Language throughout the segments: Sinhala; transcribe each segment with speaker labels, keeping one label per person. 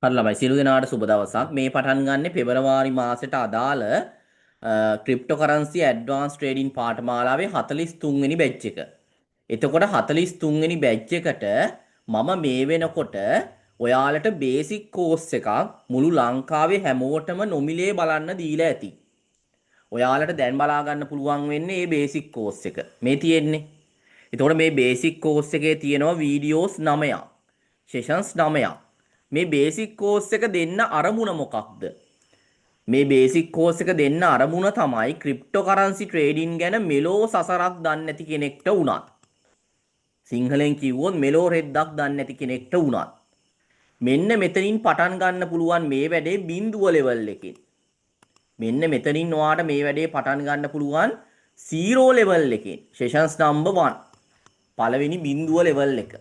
Speaker 1: හරි ළමයි සියලු දෙනාට සුබ දවසක්. මේ පටන් ගන්නේ පෙබරවාරි මාසෙට අදාළ ක්‍රිප්ටෝකරන්සි ඇඩ්වාන්ස් ට්‍රේඩින් පාඨමාලාවේ 43 වෙනි බැච් එක. එතකොට 43 වෙනි බැච් එකට මම මේ වෙනකොට ඔයාලට බේසික් කෝස් එකක් මුළු ලංකාවේ හැමෝටම නොමිලේ බලන්න දීලා ඇති. ඔයාලට දැන් බලා ගන්න පුළුවන් වෙන්නේ මේ බේසික් කෝස් එක. මේ තියෙන්නේ. එතකොට මේ බේසික් කෝස් එකේ තියෙනවා වීඩියෝස් 9ක්. සෙෂන්ස් 9ක්. මේ බේසික් කෝස් එක දෙන්න අරමුණ මොකක්ද? මේ බේසික් කෝස් එක දෙන්න අරමුණ තමයි ක්‍රිප්ටෝකරන්සි ට්‍රේඩින් ගැන මෙලෝ සසරක් දන්නේ නැති කෙනෙක්ට උනත්. සිංහලෙන් කිව්වොත් මෙලෝ රෙද්දක් දන්නේ නැති කෙනෙක්ට උනත්. මෙන්න මෙතනින් පටන් ගන්න පුළුවන් මේ වැඩේ බිඳුව ලෙවල් එකකින්. මෙන්න මෙතනින් ඔයාට මේ වැඩේ පටන් ගන්න පුළුවන් 0 ලෙවල් එකකින්. Sessions number 1. පළවෙනි බිඳුව ලෙවල් එක.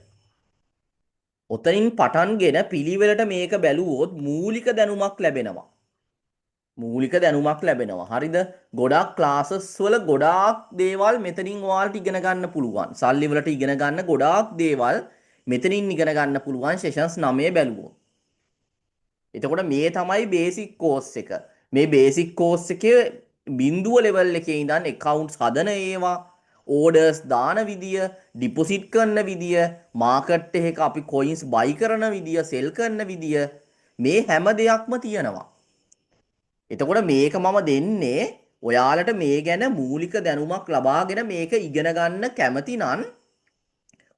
Speaker 1: ඔතනින් පටන්ගෙන පිළිවෙලට මේක බැලුවොත් මූලික දැනුමක් ලැබෙනවා. මූලික දැනුමක් ලැබෙනවා. හරිද? ගොඩාක් ක්ලාසස් වල ගොඩාක් දේවල් මෙතනින් ඔයාලට ඉගෙන ගන්න පුළුවන්. සල්ලි වලට ඉගෙන ගන්න ගොඩාක් දේවල් මෙතනින් ඉගෙන ගන්න පුළුවන් සෙෂන්ස් 9 බැලුවොත්. එතකොට මේ තමයි බේසික් කෝස් එක. මේ බේසික් කෝස් එකේ බිඳුව ලෙවල් එකේ ඉඳන් accounts හදන ඒවා, orders දාන විදිය, deposit කරන විදිය, market එකක අපි coins buy කරන විදිය, sell කරන විදිය මේ හැම දෙයක්ම තියෙනවා. එතකොට මේක මම දෙන්නේ ඔයාලට මේ ගැන මූලික දැනුමක් ලබාගෙන මේක ඉගෙන ගන්න කැමති නම්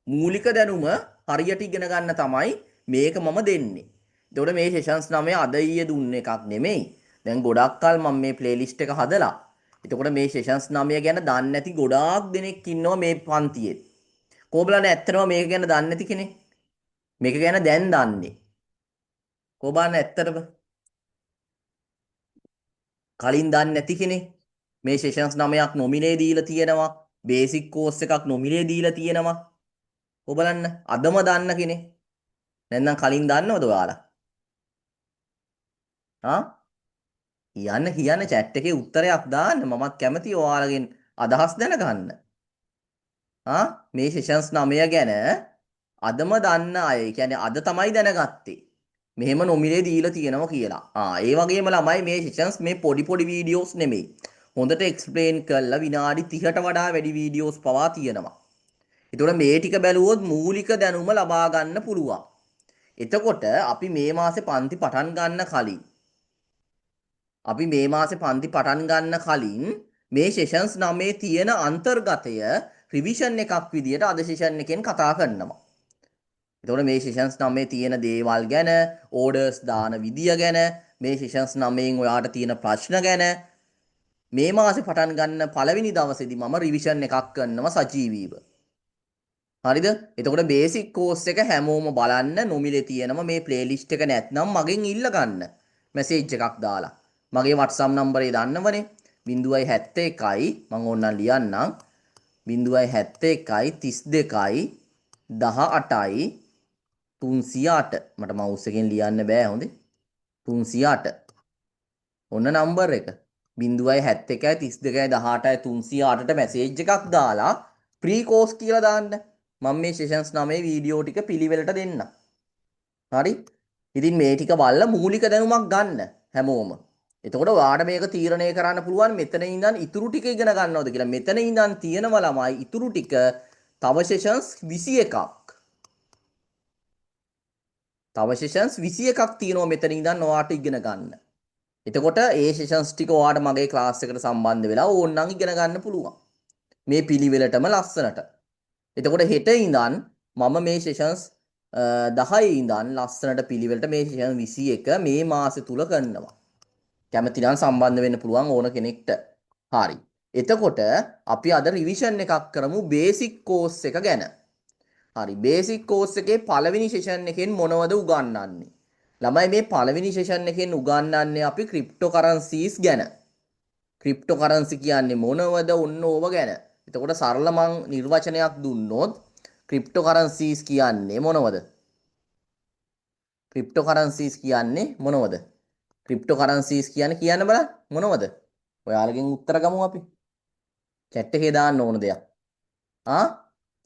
Speaker 1: මූලික දැනුම හරියට ඉගෙන ගන්න තමයි මේක මම දෙන්නේ. එතකොට මේ සෙෂන්ස් 9 අද ඊයේ දුන්න එකක් නෙමෙයි. දැන් ගොඩක් කල් මම මේ ප්ලේලිස්ට් එක හදලා. එතකොට මේ සෙෂන්ස් 9 ගැන දන්නේ නැති ගොඩාක් දෙනෙක් ඉන්නවා මේ පන්තියේ. කොබලන ඇත්තටම මේක ගැන දන්නේ නැති කෙනෙක්. මේක ගැන දැන් දන්නේ. කොබලන ඇත්තටම කලින් දන්නේ නැති කෙනෙක්. මේ සෙෂන්ස් 9ක් නොමිලේ දීලා තියෙනවා. බේසික් කෝස් එකක් නොමිලේ දීලා තියෙනවා. ඔබලන්න අදම දන්න කෙනෙක්. නැත්නම් කලින් දන්නවද ඔයාලා? ආ කියන්න chat එකේ උත්තරයක් දාන්න. මමත් කැමතියි ඔයාලගෙන් අදහස් දැනගන්න. මේ සෙෂන්ස් 9 ගැන අදම දන්න අය. ඒ කියන්නේ අද තමයි දැනගත්තේ. මෙහෙම නොමිලේ දීලා තියෙනවා කියලා. ඒ වගේම ළමයි මේ සෙෂන්ස් මේ පොඩි වීඩියෝස් නෙමෙයි. හොඳට එක්ස්ප්ලেইন කරලා විනාඩි 30ට වඩා වැඩි වීඩියෝස් පවා තියෙනවා. ඒතකොට මේ ටික බැලුවොත් මූලික දැනුම ලබා ගන්න පුළුවන්. එතකොට අපි මේ මාසේ පන්ති පටන් ගන්න කලින් මේ සෙෂන්ස් 9 තියෙන අන්තර්ගතය රිවිෂන් එකක් විදියට අද සෙෂන් එකෙන් කතා කරනවා. එතකොට මේ සෙෂන්ස් 9 තියෙන දේවල් ගැන, ඕඩර්ස් දාන විදිය ගැන, මේ සෙෂන්ස් 9න් ඔයාට තියෙන ප්‍රශ්න ගැන මේ මාසේ පටන් ගන්න පළවෙනි දවසේදී මම රිවිෂන් එකක් කරනවා සජීවීව. හරිද? එතකොට බේසික් කෝස් එක හැමෝම බලන්න නොමිලේ තියෙනවා. මේ ප්ලේලිස්ට් එක නැත්නම් මගෙන් ඉල්ල ගන්න. මැසේජ් එකක් දාලා. මගේ WhatsApp නම්බරේ දන්නවනේ. 071යි මම ඕනනම් ලියන්නම්. 071යි 32යි 18යි 308. මට මවුස් එකෙන් ලියන්න බෑ හොඳේ. 308. ඔන්න නම්බර් එක. 071යි 32යි 18යි 308ට මැසේජ් එකක් දාලා ප්‍රී කෝස් කියලා දාන්න. මම මේ සෙෂන්ස් 9 වීඩියෝ ටික පිළිවෙලට දෙන්න. හරි? ඉතින් මේ ටික බලලා මූලික දැනුමක් ගන්න හැමෝම. එතකොට ඔයාට මේක තීරණය කරන්න පුළුවන් මෙතන ඉඳන් ඉතුරු ටික ඉගෙන ගන්නවද කියලා. මෙතන ඉඳන් තියෙනවා ළමයි ඉතුරු ටික තව සෙෂන්ස් 21ක්. තව සෙෂන්ස් 21ක් තියෙනවා මෙතන ඉඳන් ඔයාට ඉගෙන ගන්න. එතකොට ඒ සෙෂන්ස් ටික ඔයාට මගේ ක්ලාස් එකට සම්බන්ධ වෙලා ඕනනම් ඉගෙන ගන්න පුළුවන්. මේ පිළිවෙලටම ලස්සනට. එතකොට හෙට ඉඳන් මම මේ සෙෂන්ස් 10 ඉඳන් ලස්සනට පිළිවෙලට මේ සෙෂන් 21 මේ මාසෙ තුල කරනවා. කැමති නම් සම්බන්ධ වෙන්න පුළුවන් ඕන කෙනෙක්ට. හරි. එතකොට අපි අද රිවිෂන් එකක් කරමු බේසික් කෝස් එක ගැන. හරි. බේසික් කෝස් එකේ පළවෙනි සෙෂන් එකෙන් මොනවද උගන්වන්නේ? ළමයි මේ පළවෙනි සෙෂන් එකෙන් උගන්වන්නේ අපි ක්‍රිප්ටෝකරන්සිස් ගැන. ක්‍රිප්ටෝකරන්සි කියන්නේ මොනවද? ඔන්න ඕව ගැන. එතකොට සරල මං නිර්වචනයක් දුන්නොත් ක්‍රිප්ටෝකරන්සිස් කියන්නේ මොනවද? ක්‍රිප්ටෝකරන්සිස් කියන්නේ මොනවද? ක්‍රිප්ටෝකරන්සිස් කියන්නේ කියන්න බලන්න මොනවද? ඔයාලගෙන් උත්තර ගමු අපි. chat එකේ දාන්න ඕන දෙයක්.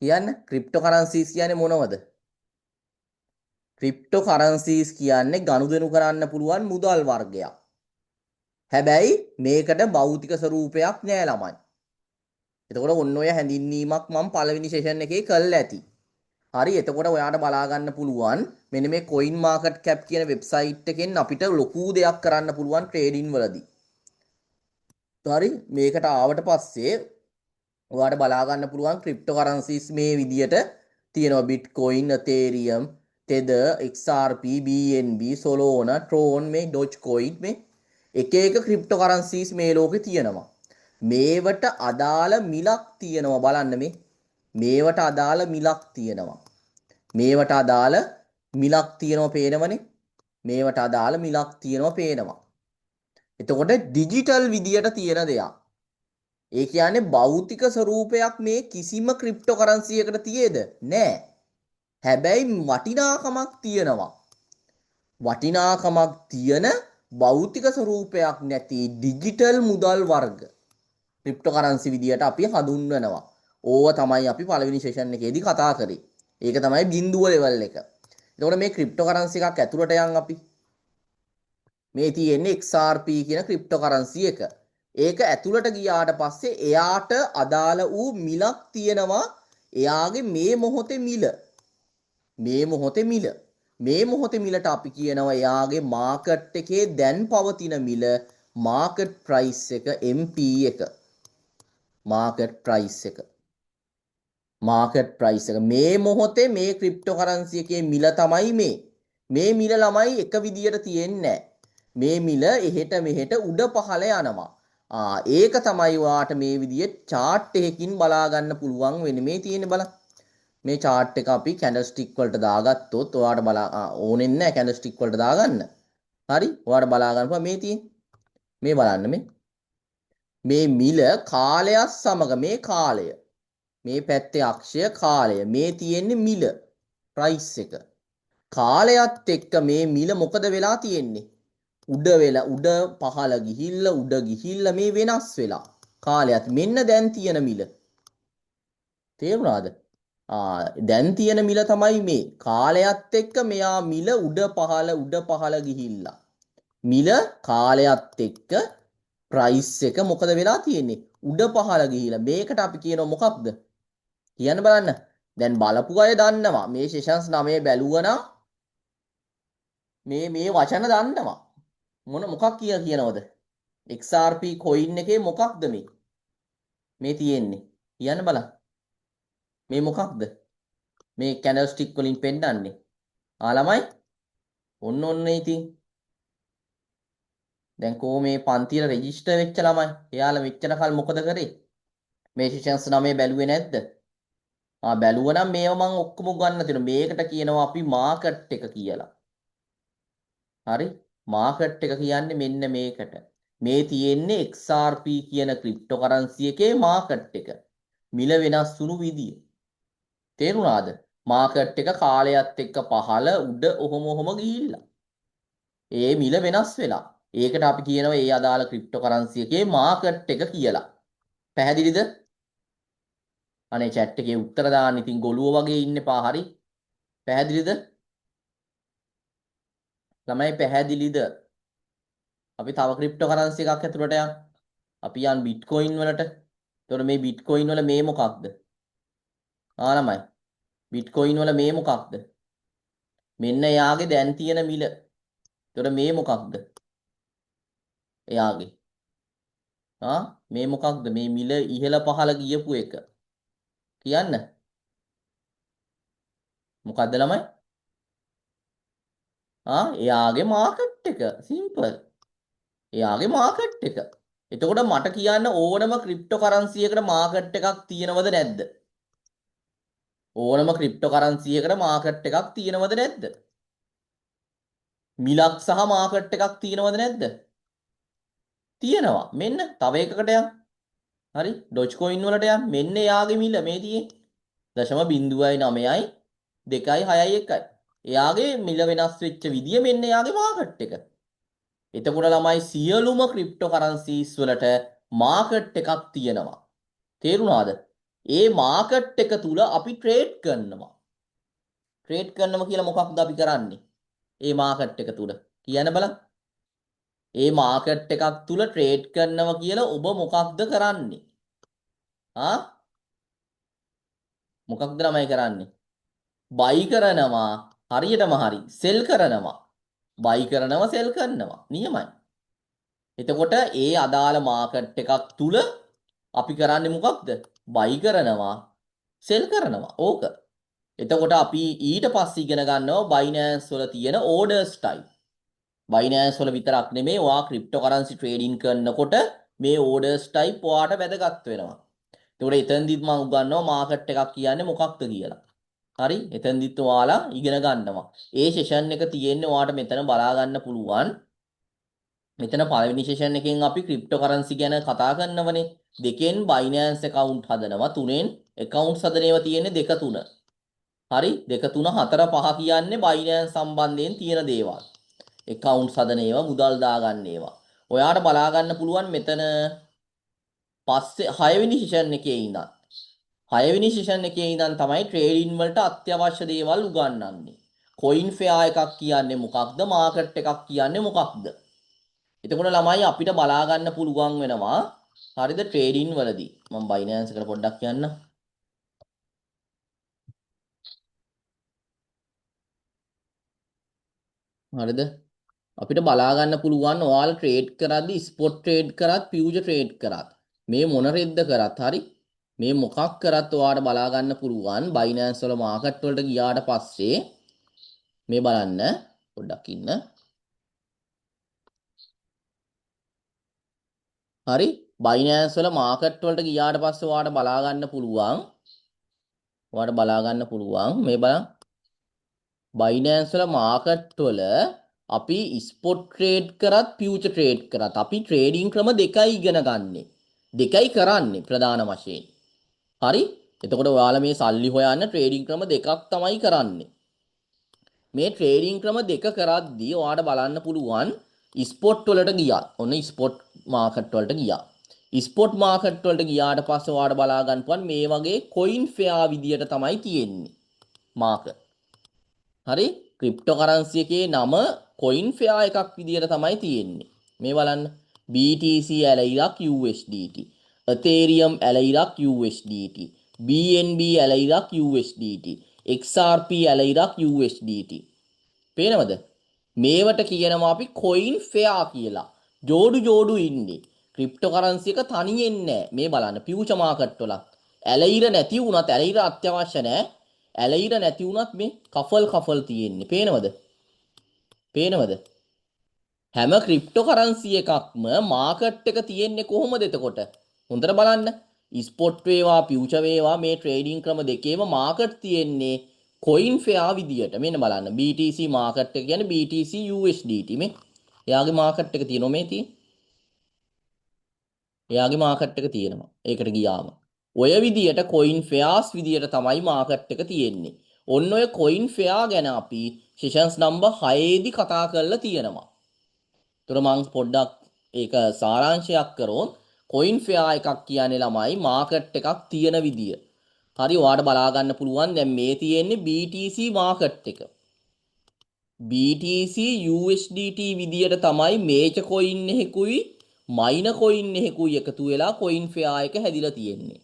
Speaker 1: කියන්න ක්‍රිප්ටෝකරන්සිස් කියන්නේ මොනවද? ක්‍රිප්ටෝකරන්සීස් කියන්නේ ගනුදෙනු කරන්න පුළුවන් මුදල් වර්ගයක්. හැබැයි මේකට භෞතික ස්වරූපයක් නෑ ළමයි. එතකොට ඔන්න ඔය හැඳින්වීමක් මම පළවෙනි සෙෂන් එකේ කළා ඇති. හරි එතකොට ඔයාට බලා ගන්න පුළුවන් මෙන්න මේ coin market cap කියන වෙබ්සයිට් එකෙන් අපිට ලොකු දෙයක් කරන්න පුළුවන් ට්‍රේඩින් වලදී. හරි මේකට ආවට පස්සේ ඔයාට බලා ගන්න පුළුවන් ක්‍රිප්ටෝකරන්සීස් මේ විදියට තියෙනවා Bitcoin, Ethereum, Tether, XRP, BNB, Solana, Tron මේ Dogecoin මේ එක එක ක්‍රිප්ටෝකරන්සීස් මේ ලෝකේ තියෙනවා. මේවට අදාළ මිලක් තියෙනවා බලන්න මේ. මේවට අදාළ මිලක් තියෙනවා. මේවට අදාළ මිලක් තියෙනවා පේනවනේ. මේවට අදාළ මිලක් තියෙනවා පේනවා. එතකොට ඩිජිටල් විදියට තියෙන දෙයක්. ඒ කියන්නේ භෞතික ස්වරූපයක් මේ කිසිම ක්‍රිප්ටෝකරන්සි එකකට තියේද? නෑ. හැබැයි වටිනාකමක් තියෙනවා. වටිනාකමක් තියෙන භෞතික ස්වරූපයක් නැති ඩිජිටල් මුදල් වර්ග ක්‍රිප්ටෝකරන්සි විදියට අපි හඳුන්වනවා. ඕව තමයි අපි පළවෙනි සෙෂන් එකේදී කතා කරේ. ඒක තමයි බිඳුව ලෙවල් එක. එතකොට මේ ක්‍රිප්ටෝකරන්සි එකක් ඇතුළට යන් අපි මේ තියෙන්නේ XRP කියන ක්‍රිප්ටෝකරන්සි එක. ඒක ඇතුළට ගියාට පස්සේ එයාට අදාළ වූ මිලක් තියෙනවා. එයාගේ මේ මොහොතේ මිල. මේ මොහොතේ මිල. මේ මොහොතේ මිලට අපි කියනවා එයාගේ මාකට් එකේ දැන් පවතින මිල මාකට් ප්‍රයිස් එක MP එක. මාකට් ප්‍රයිස් එක. මාකට් ප්‍රයිස් එක මේ මොහොතේ මේ ක්‍රිප්ටෝකරන්සි එකේ මිල තමයි මේ. මේ මිල ළමයි එක විදියට තියෙන්නේ නැහැ. මේ මිල එහෙට මෙහෙට උඩ පහළ යනවා. ඒක තමයි ඔයාට මේ විදිහේ chart එකකින් බලා ගන්න පුළුවන් වෙන්නේ. මේ තියෙන්නේ බලන්න. මේ chart එක අපි candlestick වලට දාගත්තොත් ඔයාට බලා ඕනෙ නැහැ candlestick වලට දාගන්න. හරි? ඔයාට බලා ගන්න පුළුවන් මේ තියෙන්නේ. මේ බලන්න මේ මිල කාලයත් සමග මේ කාලය මේ පැත්තේ අක්ෂය කාලය මේ තියෙන්නේ මිල ප්‍රයිස් එක. කාලයත් එක්ක මේ මිල මොකද වෙලා තියෙන්නේ? උඩ වෙලා උඩ පහළ ගිහිල්ලා උඩ ගිහිල්ලා මේ වෙනස් වෙලා කාලයත් මෙන්න දැන් තියෙන මිල තේරුණාද? දැන් තියෙන මිල තමයි මේ කාලයත් එක්ක මෙයා මිල උඩ පහළ ගිහිල්ලා මිල කාලයත් එක්ක ප්‍රයිස් එක මොකද වෙලා තියෙන්නේ? උඩ පහළ ගිහිල්ලා මේකට අපි කියනවා මොකක්ද? කියන්න බලන්න. දැන් බලපු අය දන්නවා මේ සෙෂන්ස් 9 බැලුවනම් මේ වචන දන්නවා. මොකක් කියනවද? XRP coin එකේ මොකක්ද මේ තියෙන්නේ? කියන්න බලන්න. මේ මොකක්ද? මේ candlestick වලින් පෙන්නන්නේ. ළමයි ඔන්න ඉතින් දැන් කො මේ පන්තියට රෙජිස්ටර් වෙච්ච ළමයි. එයාලා මෙච්චර කල් මොකද කරේ? මේ සෙෂන්ස් 9 බැලුවේ නැද්ද? බැලුවනම් මේව මම ඔක්කොම ගන්න තියෙනවා. මේකට කියනවා අපි මාකට් එක කියලා. හරි? මාකට් එක කියන්නේ මෙන්න මේකට. මේ තියෙන්නේ XRP කියන ක්‍රිප්ටෝකරන්සි එකේ මාකට් එක. මිල වෙනස් වුණු විදිය. තේරුණාද? මාකට් එක කාලයත් එක්ක පහළ උඩ ඔහොම ගිහිල්ලා. ඒ මිල වෙනස් වෙලා. ඒකට අපි කියනවා ඒ අදාළ ක්‍රිප්ටෝකරන්සි එකේ මාකට් එක කියලා. පැහැදිලිද? අනේ chat එකේ උත්තර දාන්න ඉතින් ගොළුව වගේ ඉන්න එපා හරි? පැහැදිලිද? ළමයි පැහැදිලිද? අපි තව ක්‍රිප්ටෝකරන්සි එකක් ඇතුළට යන්. අපි යන් බිට්කොයින් වලට. එතකොට මේ බිට්කොයින් වල මේ මොකක්ද? ළමයි. බිට්කොයින් වල මේ මොකක්ද? මෙන්න එයාගේ දැන් තියෙන මිල. එතකොට මේ මොකක්ද? එයාගේ. මේ මොකක්ද? මේ මිල ඉහළ පහළ ගියපු එක. කියන්න. මොකද්ද ළමයි? එයාගේ මාකට් එක. සිම්පල්. එයාගේ මාකට් එක. එතකොට මට කියන්න ඕනම ක්‍රිප්ටෝකරන්සි එකකට මාකට් එකක් තියෙනවද නැද්ද? ඕනම ක්‍රිප්ටෝකරන්සි එකකට මාකට් එකක් තියෙනවද නැද්ද? මිලක් සහ මාකට් එකක් තියෙනවද නැද්ද? තියෙනවා. මෙන්න තව එකකට යන්න. හරි? Dogecoin වලට යන්න. මෙන්න එයාගේ මිල මේ තියෙන්නේ. 0.9යි 2යි 6යි 1යි. එයාගේ මිල වෙනස් වෙච්ච විදිය මෙන්න එයාගේ මාකට් එක. එතකොට ළමයි සියලුම ක්‍රිප්ටෝකරන්සිස් වලට මාකට් එකක් තියෙනවා. තේරුණාද? ඒ මාකට් එක තුල අපි ට්‍රේඩ් කරනවා. ට්‍රේඩ් කරනවා කියලා මොකක්ද අපි කරන්නේ? ඒ මාකට් එක තුල. කියන්න බලන්න. ඒ මාකට් එකක් තුල ට්‍රේඩ් කරනවා කියලා ඔබ මොකක්ද කරන්නේ? ආ? මොකක්ද ළමයි කරන්නේ? බයි කරනවා. හරියටම හරි. සෙල් කරනවා. බයි කරනවා සෙල් කරනවා. නියමයි. එතකොට ඒ අදාළ මාකට් එකක් තුල අපි කරන්නේ මොකක්ද? බයි කරනවා සෙල් කරනවා. ඕක. එතකොට අපි ඊට පස්සේ ඉගෙන ගන්නවා බයිනෑන්ස් වල තියෙන ඕඩර්ස් ටයිප්. බයිනෑන්ස් වල විතරක් නෙමෙයි ඔයා ක්‍රිප්ටෝකරන්සි ට්‍රේඩින් කරනකොට මේ ඕඩර්ස් ටයිප් ඔයාට වැදගත් වෙනවා. එතකොට එතනදිත් මම උගන්වනවා මාකට් එකක් කියන්නේ මොකක්ද කියලා. හරි? එතනදිත් ඔයාලා ඉගෙන ගන්නවා. ඒ සෙෂන් එක තියෙන්නේ ඔයාට මෙතන බලා ගන්න පුළුවන්. මෙතන පළවෙනි සෙෂන් එකෙන් අපි ක්‍රිප්ටෝකරන්සි ගැන කතා කරනවනේ. දෙකෙන් බයිනෑන්ස් account හදනවා. තුනෙන් accounts හදන ඒවා තියෙන්නේ 2 3. හරි? 2 3 4 5 කියන්නේ බයිනෑන්ස් සම්බන්ධයෙන් තියෙන දේවල්. accounts හදන ඒවා, මුදල් දාගන්න ඒවා. ඔයාට බලා ගන්න පුළුවන් මෙතන පස්සේ 6 වෙනි සෙෂන් එකේ ඉඳන්. 6 වෙනි සෙෂන් එකේ ඉඳන් තමයි ට්‍රේඩින් වලට අත්‍යවශ්‍ය දේවල් උගන්වන්නේ. කොයින් ෆෙයා එකක් කියන්නේ මොකක්ද? මාකට් එකක් කියන්නේ මොකක්ද? එතකොට ළමයි අපිට බලා ගන්න පුළුවන් වෙනවා. හරිද? ට්‍රේඩින් වලදී. මම බයිනෑන්ස් එකට පොඩ්ඩක් කියන්න. හරිද? අපිට බලා ගන්න පුළුවන් ඔයාලා ට්‍රේඩ් කරද්දී ස්පොට් ට්‍රේඩ් කරත්, ෆියුචර් ට්‍රේඩ් කරත්, මේ මොන රෙද්ද කරත් හරි මේ මොකක් කරත් ඔයාලට බලා ගන්න පුළුවන් බයිනෑන්ස් වල මාකට් වලට ගියාට පස්සේ මේ බලන්න පොඩ්ඩක් ඉන්න. හරි බයිනෑන්ස් වල මාකට් වලට ගියාට පස්සේ ඔයාලට බලා ගන්න පුළුවන් මේ බලන්න බයිනෑන්ස් වල මාකට් වල අපි ස්පොට් ට්‍රේඩ් කරත් ෆියුචර් ට්‍රේඩ් කරත් අපි ට්‍රේඩින් ක්‍රම දෙකයි ඉගෙන ගන්නෙ. දෙකයි කරන්නේ ප්‍රධාන වශයෙන්. හරි? එතකොට ඔයාලා මේ සල්ලි හොයන්න ට්‍රේඩින් ක්‍රම දෙකක් තමයි කරන්නේ. මේ ට්‍රේඩින් ක්‍රම දෙක කරද්දී ඔයාලට බලන්න පුළුවන් ස්පොට් වලට ගියා. ඔන්න ස්පොට් මාකට් වලට ගියා. ස්පොට් මාකට් වලට ගියාට පස්සේ ඔයාලට බලා ගන්න පුළුවන් මේ වගේ කොයින් ෆෙයා විදියට තමයි තියෙන්නේ. මාකට්. හරි? ක්‍රිප්ටෝකරන්සි එකේ නම කොයින් ෆෙයා එකක් විදියට තමයි තියෙන්නේ. මේ බලන්න BTC ඇලයිලක් USDT, Ethereum ඇලයිලක් USDT, BNB ඇලයිලක් USDT, XRP ඇලයිලක් USDT. පේනවද? මේවට කියනවා අපි කොයින් ෆෙයා කියලා. ජෝඩු ඉන්නේ. ක්‍රිප්ටෝකරන්සි එක තනියෙන් නෑ. මේ බලන්න ෆියුචර් මාකට් වල ඇලයිර නැති වුණත් ඇලයිර අත්‍යවශ්‍ය නෑ. ඇලයිර නැති වුණත් මේ කෆල් තියෙන්නේ. පේනවද? හැම ක්‍රිප්ටෝකරන්සි එකක්ම මාකට් එක තියෙන්නේ කොහොමද එතකොට? හොඳට බලන්න. ස්පොට් වේවා, ෆියුචර් වේවා මේ ට්‍රේඩින් ක්‍රම දෙකේම මාකට් තියෙන්නේ කොයින් ෆෙයා විදියට. මෙන්න බලන්න. BTC මාකට් එක කියන්නේ BTC USDT මේ. එයාගේ මාකට් එක තියෙනවා මේ තියෙන්නේ. එයාගේ මාකට් එක තියෙනවා. ඒකට ගියාම ඔය විදියට කොයින් ෆෙයාස් විදියට තමයි මාකට් එක තියෙන්නේ. ඔන්න ඔය කොයින් ෆෙයා ගැන අපි සෙෂන්ස් නම්බර් 6 දී කතා කරලා තියෙනවා. ඒතර මම පොඩ්ඩක් ඒක සාරාංශයක් කරොත් කොයින් ෆෙයා එකක් කියන්නේ ළමයි මාකට් එකක් තියෙන විදිය. හරි ඔයාලට බලා ගන්න පුළුවන් දැන් මේ තියෙන්නේ BTC මාකට් එක. BTC USDT විදියට තමයි මේජර් කොයින් එකකුයි මයිනර් කොයින් එකකුයි එකතු වෙලා කොයින් ෆෙයා එක හැදිලා තියෙන්නේ.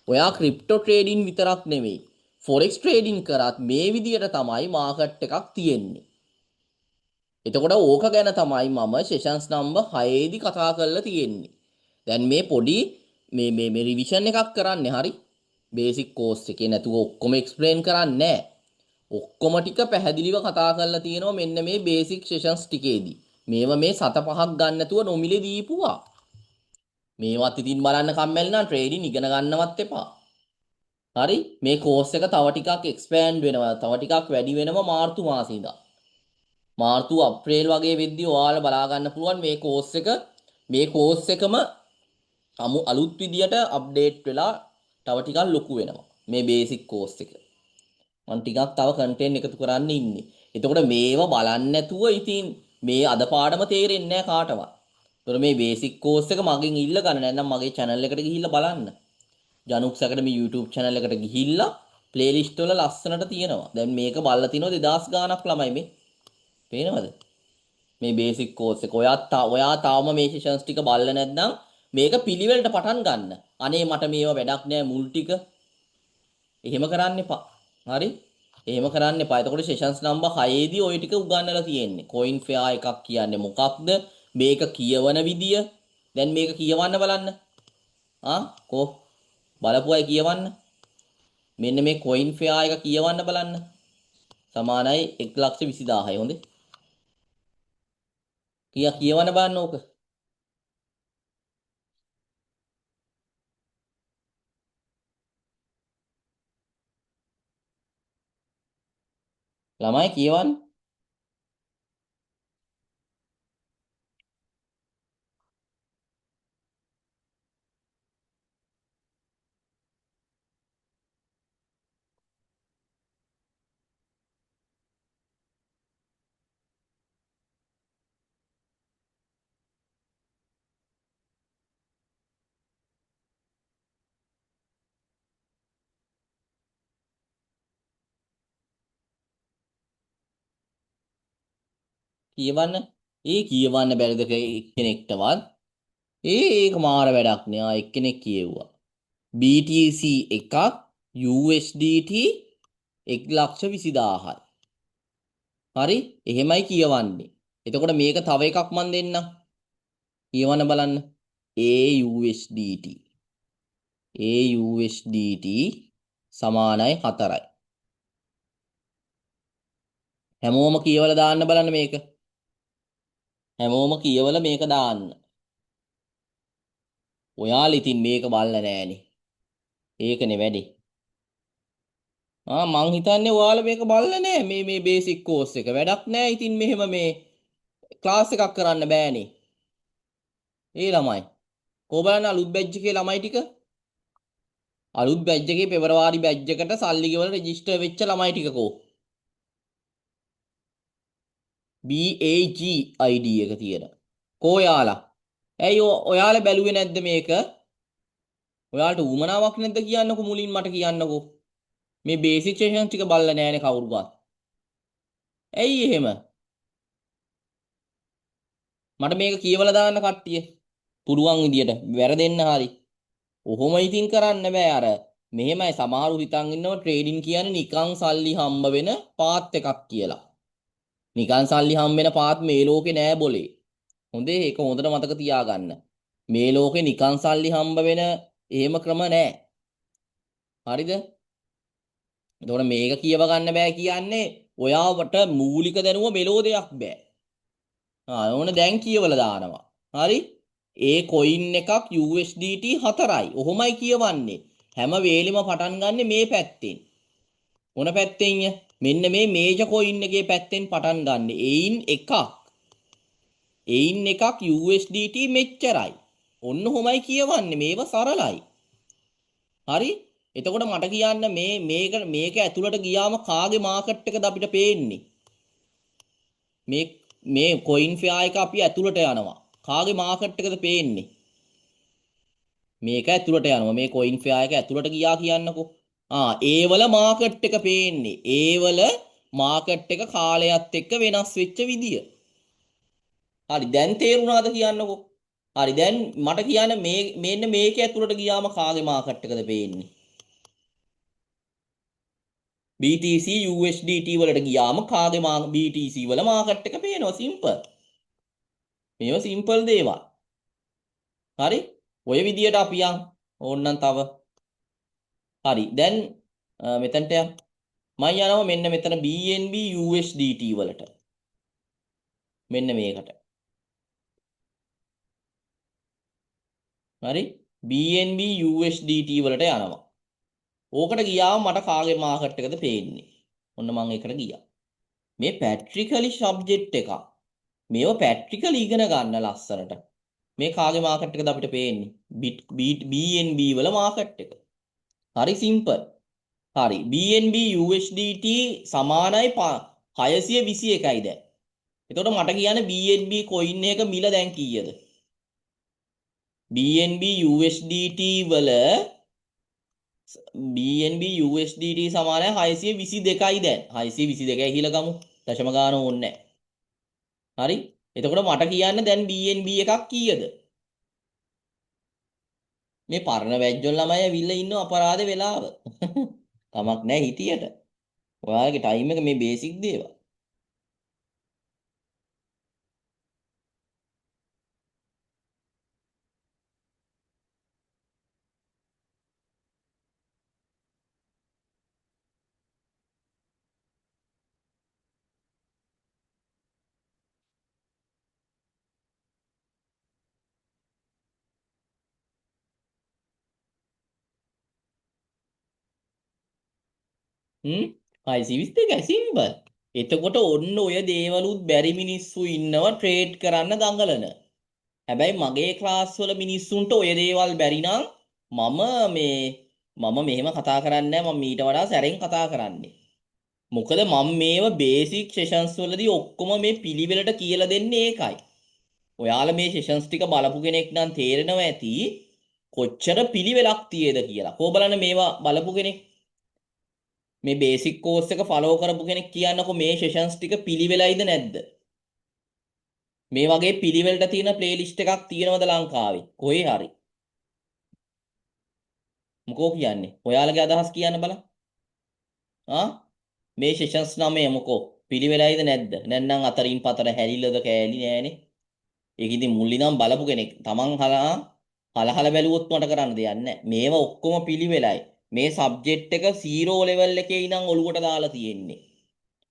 Speaker 1: ඔයා ක්‍රිප්ටෝ ට්‍රේඩින් විතරක් නෙමෙයි ෆොරෙක්ස් ට්‍රේඩින් කරත් මේ විදියට තමයි මාකට් එකක් තියෙන්නේ. එතකොට ඕක ගැන තමයි මම සෙෂන්ස් නම්බර් 6 දී කතා කරලා තියෙන්නේ. දැන් මේ පොඩි මේ රිවිෂන් එකක් කරන්නේ හරි. බේසික් කෝස් එකේ නැතුව ඔක්කොම එක්ස්ප්ලেইন කරන්නේ නැහැ. ඔක්කොම ටික පැහැදිලිව කතා කරලා තියෙනවා මෙන්න මේ බේසික් සෙෂන්ස් ටිකේදී. මේව මේ 7-5ක් ගන්න නැතුව නොමිලේ දීපුවා. මේවත් ඉතින් බලන්න කම්මැලි නම් ට්‍රේඩින් ඉගෙන ගන්නවත් එපා. හරි මේ කෝස් එක තව ටිකක් එක්ස්පෑන්ඩ් වෙනවා. තව ටිකක් වැඩි වෙනවා මාර්තු මාසේ ඉඳන්. මාර්තු අප්‍රේල් වගේ වෙද්දී ඔයාලා බලා ගන්න පුළුවන් මේ කෝස් එකම අලුත් විදියට අප්ඩේට් වෙලා තව ටිකක් ලොකු වෙනවා. මේ බේසික් කෝස් එක. මම ටිකක් තව කන්ටෙන්ට් එකතු කරන්න ඉන්නේ. එතකොට මේව බලන්න නැතුව ඉතින් මේ අද පාඩම තේරෙන්නේ නැහැ කාටවත්. ඒතර මේ බේසික් කෝස් එක මගෙන් ඉල්ල ගන්න නැත්නම් මගේ channel එකට ගිහිල්ලා බලන්න. ජනුක්ස් අකාඩමි YouTube channel එකට ගිහිල්ලා ප්ලේලිස්ට් වල ලස්සනට තියෙනවා. දැන් මේක බලලා තිනවා 2000 ගාණක් ළමයි මේ. පේනවද? මේ බේසික් කෝස් එක. ඔයා තාම මේ සෙෂන්ස් ටික බලලා නැත්නම් මේක පිළිවෙලට පටන් ගන්න. අනේ මට මේවා වැඩක් නෑ මුල් ටික. එහෙම කරන්න එපා. හරි? එහෙම කරන්න එපා. එතකොට සෙෂන්ස් නම්බර් 6 දී ওই ටික උගන්වලා තියෙන්නේ. කොයින් ෆෙයා එකක් කියන්නේ මොකක්ද? මේක කියවන විදිය. දැන් මේක කියවන්න බලන්න. කෝ බලපු අය කියවන්න. මෙන්න මේ කොයින් ෆෙයා එක කියවන්න බලන්න. සමානයි 1,20,000යි. හොඳේ. කියවන්න බලන්න ඕක. ළමයි කියවන්න. කියවන්න. කියවන්න බැරිද කෙනෙක්ටවත්? ඒක මාර වැඩක් නෑ. එක්කෙනෙක් කියෙව්වා. BTC එකක් USDT 1,20,000යි. හරි? එහෙමයි කියවන්නේ. එතකොට මේක තව එකක් මන් දෙන්නම්. කියවන්න බලන්න. AUSDT. AUSDT සමානයි 4යි. හැමෝම කියවලා දාන්න බලන්න මේක. හැමෝම කියවලා මේක දාන්න. ඔයාලා ඉතින් මේක බලලා නෑනේ. ඒකනේ වැඩේ. මං හිතන්නේ ඔයාලා මේක බලලා නෑ මේ බේසික් කෝස් එක. වැඩක් නෑ ඉතින් මෙහෙම මේ ක්ලාස් එකක් කරන්න බෑනේ. ඒ ළමයි. කො බලන්න අලුත් බැච් එකේ ළමයි ටික. අලුත් බැච් එකේ පෙබරවාරි බැච් එකට සල්ලි ගෙවලා රෙජිස්ටර් වෙච්ච ළමයි ටික කෝ. BAG ID එක තියෙන. කෝ යාලා. ඇයි ඔයාලා බැලුවේ නැද්ද මේක? ඔයාලට උවමනාවක් නැද්ද කියන්නකෝ මුලින් මට කියන්නකෝ. මේ බේසික් සෙෂන් ටික බලලා නෑනේ කවුරුවත්. ඇයි එහෙම? මට මේක කියවලා දාන්න කට්ටිය. පුළුවන් විදියට වැරදෙන්න හරි. ඔහොම ඉතින් කරන්න බෑ අර. මෙහෙමයි සමහරු හිතන් ඉන්නවා ට්‍රේඩින් කියන්නේ නිකන් සල්ලි හම්බ වෙන පාත් එකක් කියලා. නිකන් සල්ලි හම්බ වෙන පාත් මේ ලෝකේ නෑ බොලේ. හොඳේ ඒක හොඳට මතක තියාගන්න. මේ ලෝකේ නිකන් සල්ලි හම්බ වෙන එහෙම ක්‍රම නෑ. හරිද? එතකොට මේක කියව ගන්න බෑ කියන්නේ ඔයාවට මූලික දැනුම මෙලෝ දෙයක් බෑ. ඕන දැන් කියවලා දානවා. හරි? ඒ කොයින් එකක් USDT 4යි. ඔහොමයි කියවන්නේ. හැම වේලෙම පටන් ගන්න මේ පැත්තෙන්. මොන පැත්තෙන්ය? මෙන්න මේ මේජර් කොයින් එකේ පැත්තෙන් පටන් ගන්න. එයින් එකක් USDT මෙච්චරයි. ඔන්න ඔහොමයි කියවන්නේ. මේව සරලයි. හරි? එතකොට මට කියන්න මේක ඇතුළට ගියාම කාගේ මාකට් එකද අපිට පේන්නේ? මේ කොයින් ෆෙයා එක අපි ඇතුළට යනවා. කාගේ මාකට් එකද පේන්නේ? මේක ඇතුළට යනවා. මේ කොයින් ෆෙයා එක ඇතුළට ගියා කියන්නකෝ. ඒවල මාකට් එක පේන්නේ. ඒවල මාකට් එක කාලයත් එක්ක වෙනස් වෙච්ච විදිය. හරි දැන් තේරුණාද කියන්නකෝ. හරි දැන් මට කියන්න මෙන්න මේක ඇතුළට ගියාම කාගේ මාකට් එකද පේන්නේ? BTC USDT වලට ගියාම කාගේ BTC වල මාකට් එක පේනවා. සිම්පල්. මේව සිම්පල් දේවල්. හරි ඔය විදියට අපි ඕන්නම් තව. හරි දැන් මෙතනට මම යනවා මෙන්න මෙතන BNB USDT වලට. මෙන්න මේකට. හරි BNB USDT වලට යනවා. ඕකට ගියාම මට කාගේ මාකට් එකද පේන්නේ. ඔන්න මම ඒකට ගියා. මේ පැට්‍රිකලි සබ්ජෙක්ට් එක. මේව පැට්‍රිකලි ඉගෙන ගන්න ලස්සනට. මේ කාගේ මාකට් එකද අපිට පේන්නේ? BNB වල මාකට් එක. හරි සිම්පල්. හරි BNB USDT සමානයි 621යි දැන්. එතකොට මට කියන්න BNB කොයින් එක මිල දැන් කීයද? BNB USDT වල BNB USDT සමානයි 622යි දැන්. 622යි කියලා ගමු. දශම ගාන ඕනේ නැහැ. හරි? එතකොට මට කියන්න දැන් BNB එකක් කීයද? මේ පරණ වැජ්ජොල් ළමයි ඇවිල්ලා ඉන්න අපරාධ වෙලාව. කමක් නැහැ හිටියට. ඔයාලගේ ටයිම් එක මේ බේසික් දේවල්. හ්ම් 622 සිම්පල්. එතකොට ඔන්න ඔය දේවලුත් බැරි මිනිස්සු ඉන්නවා ට්‍රේඩ් කරන්න දඟලන. හැබැයි මගේ ක්ලාස් වල මිනිස්සුන්ට ඔය දේවල් බැරි නම් මම මේ මම මෙහෙම කතා කරන්නේ නැහැ. මම ඊට වඩා සැරෙන් කතා කරන්නේ. මොකද මම මේව බේසික් සෙෂන්ස් වලදී ඔක්කොම මේ පිළිවෙලට කියලා දෙන්නේ ඒකයි. ඔයාලා මේ සෙෂන්ස් ටික බලපු කෙනෙක් නම් තේරෙනවා ඇති කොච්චර පිළිවෙලක් තියේද කියලා. කොහොම බලන්න මේවා බලපු කෙනෙක් මේ බේසික් කෝස් එක ෆලෝ කරපු කෙනෙක් කියන්නකො මේ සෙෂන්ස් ටික පිළිවෙලයිද නැද්ද? මේ වගේ පිළිවෙලට තියෙන ප්ලේලිස්ට් එකක් තියෙනවද ලංකාවේ? කොහේ හරි. මොකෝ කියන්නේ? ඔයාලගේ අදහස් කියන්න බලන්න. ආ මේ සෙෂන්ස් 9 මොකෝ පිළිවෙලයිද නැද්ද? නැත්නම් අතරින් පතර හැලිලද කෑලි නෑනේ. ඒක ඉතින් මුල්ලිනම් බලපු කෙනෙක් තමන් හලහල බැලුවොත් මට කරන්න දෙයක් නැහැ. මේවා ඔක්කොම පිළිවෙලයි. මේ සබ්ජෙක්ට් එක 0 ලෙවල් එකේ ඉඳන් ඔලුවට දාලා තියෙන්නේ.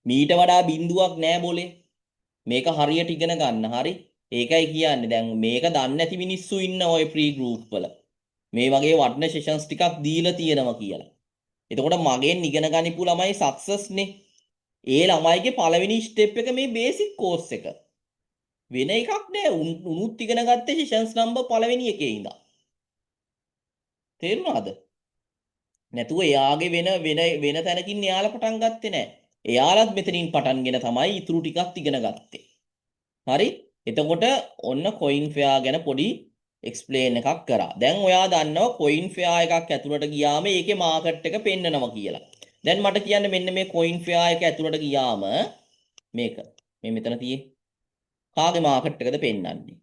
Speaker 1: මීට වඩා බිඳුවක් නෑ බොලේ. මේක හරියට ඉගෙන ගන්න. හරි? ඒකයි කියන්නේ. දැන් මේක දන්නේ නැති මිනිස්සු ඉන්න ඔය ෆ්‍රී ගෲප් වල. මේ වගේ වටින සෙෂන්ස් ටිකක් දීලා තියෙනවා කියලා. එතකොට මගෙන් ඉගෙන ගනිපු ළමයි සක්සස් නේ. ඒ ළමයිගේ පළවෙනි ස්ටෙප් එක මේ බේසික් කෝස් එක. වෙන එකක් නෑ. උනුත් ඉගෙන ගත්තේ සෙෂන්ස් නම්බර් පළවෙනි එකේ ඉඳන්. තේරුණාද? නැතුව එයාගේ වෙන තැනකින් එයාලා පටන් ගත්තේ නෑ. එයාලත් මෙතනින් පටන්ගෙන තමයි ඉතුරු ටිකක් ඉගෙන ගත්තේ. හරි? එතකොට ඔන්න කොයින් ෆෙයා ගැන පොඩි එක්ස්ප්ලේන් එකක් කරා. දැන් ඔයා දන්නවා කොයින් ෆෙයා එකක් ඇතුළට ගියාම ඒකේ මාකට් එක පෙන්නනවා කියලා. දැන් මට කියන්න මෙන්න මේ කොයින් ෆෙයා එක ඇතුළට ගියාම මේක මේ මෙතන තියෙන්නේ කාගේ මාකට් එකද පෙන්වන්නේ?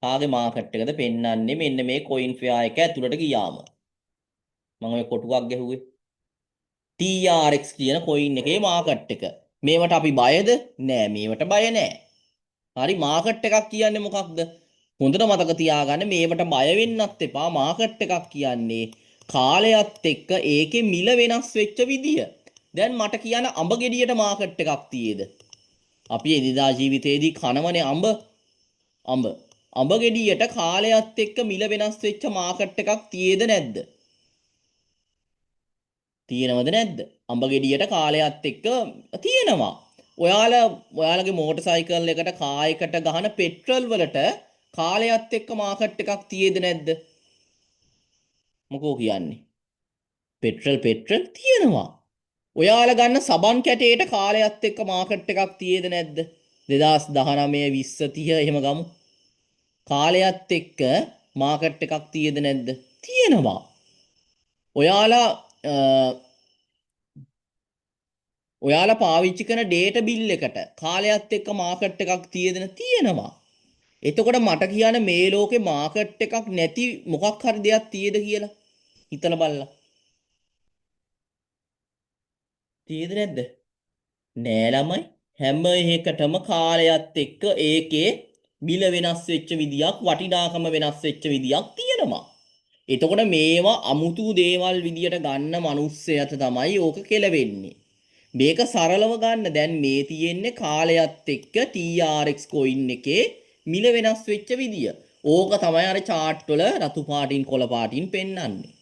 Speaker 1: කාගේ මාකට් එකද පෙන්වන්නේ මෙන්න මේ කොයින් ෆෙයා එක ඇතුළට ගියාම. මම ඔය කොටුවක් ගැහුවේ. TRX කියන කොයින් එකේ මාකට් එක. මේවට අපි බයද? නෑ මේවට බය නෑ. හරි මාකට් එකක් කියන්නේ මොකක්ද? හොඳට මතක තියාගන්න මේවට බය වෙන්නත් එපා. මාකට් එකක් කියන්නේ කාලයත් එක්ක ඒකේ මිල වෙනස් වෙච්ච විදිය. දැන් මට කියන්න අඹ ගෙඩියට මාකට් එකක් තියේද? අපි එදිනදා ජීවිතේදී කනවනේ අඹ ගෙඩියට කාලයත් එක්ක මිල වෙනස් වෙච්ච මාකට් එකක් තියේද නැද්ද? තියෙනවද නැද්ද? අඹ ගෙඩියට කාලයත් එක්ක තියෙනවා. ඔයාලගේ මෝටර් සයිකල් එකට කායකට ගහන පෙට්‍රල් වලට කාලයත් එක්ක මාකට් එකක් තියේද නැද්ද? මොකෝ කියන්නේ? පෙට්‍රල් තියෙනවා. ඔයාලා ගන්න සබන් කැටේට කාලයත් එක්ක මාකට් එකක් තියේද නැද්ද? 2019 20 30 එහෙම ගමු. කාලයත් එක්ක මාකට් එකක් තියේද නැද්ද? තියෙනවා. ඔයාලා පාවිච්චි කරන ඩේටා බිල් එකට කාලයත් එක්ක මාකට් එකක් තියෙනවා. එතකොට මට කියන්න මේ ලෝකේ මාකට් එකක් නැති මොකක් හරි දෙයක් තියෙද කියලා හිතලා බලලා. තියෙද නැද්ද? නෑ ළමයි. හැම එකටම කාලයත් එක්ක ඒකේ බිල වෙනස් වෙච්ච විදියක් වටිනාකම වෙනස් වෙච්ච විදියක් තියෙනවා. එතකොට මේවා අමුතු දේවල් විදියට ගන්න මිනිස්සයාට තමයි ඕක කෙලවෙන්නේ. මේක සරලව ගන්න. දැන් මේ තියෙන්නේ කාලයත් එක්ක TRX coin එකේ මිල වෙනස් වෙච්ච විදිය. ඕක තමයි අර chart වල රතු පාටින් කොළ පාටින් පෙන්වන්නේ.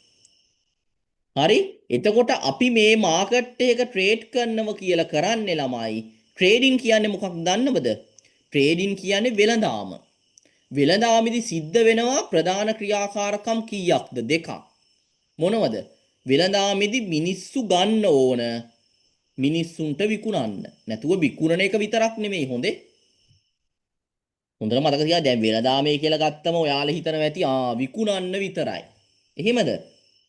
Speaker 1: හරි? එතකොට අපි මේ මාකට් එක ට්‍රේඩ් කරනවා කියලා කරන්නේ ළමයි. ට්‍රේඩින් කියන්නේ මොකක්ද දන්නවද? ට්‍රේඩින් කියන්නේ වෙළඳාම. වෙළඳාමේදී සිද්ධ වෙනවා ප්‍රධාන ක්‍රියාකාරකම් කීයක්ද? දෙකක්. මොනවද? වෙළඳාමේදී මිනිස්සු ගන්න ඕන මිනිස්සුන්ට විකුණන්න. නැතුව විකුණන එක විතරක් නෙමෙයි හොඳේ. හොඳට මතක තියාගන්න. දැන් වෙළඳාමේ කියලා ගත්තම ඔයාලා හිතනවා ඇති විකුණන්න විතරයි. එහෙමද?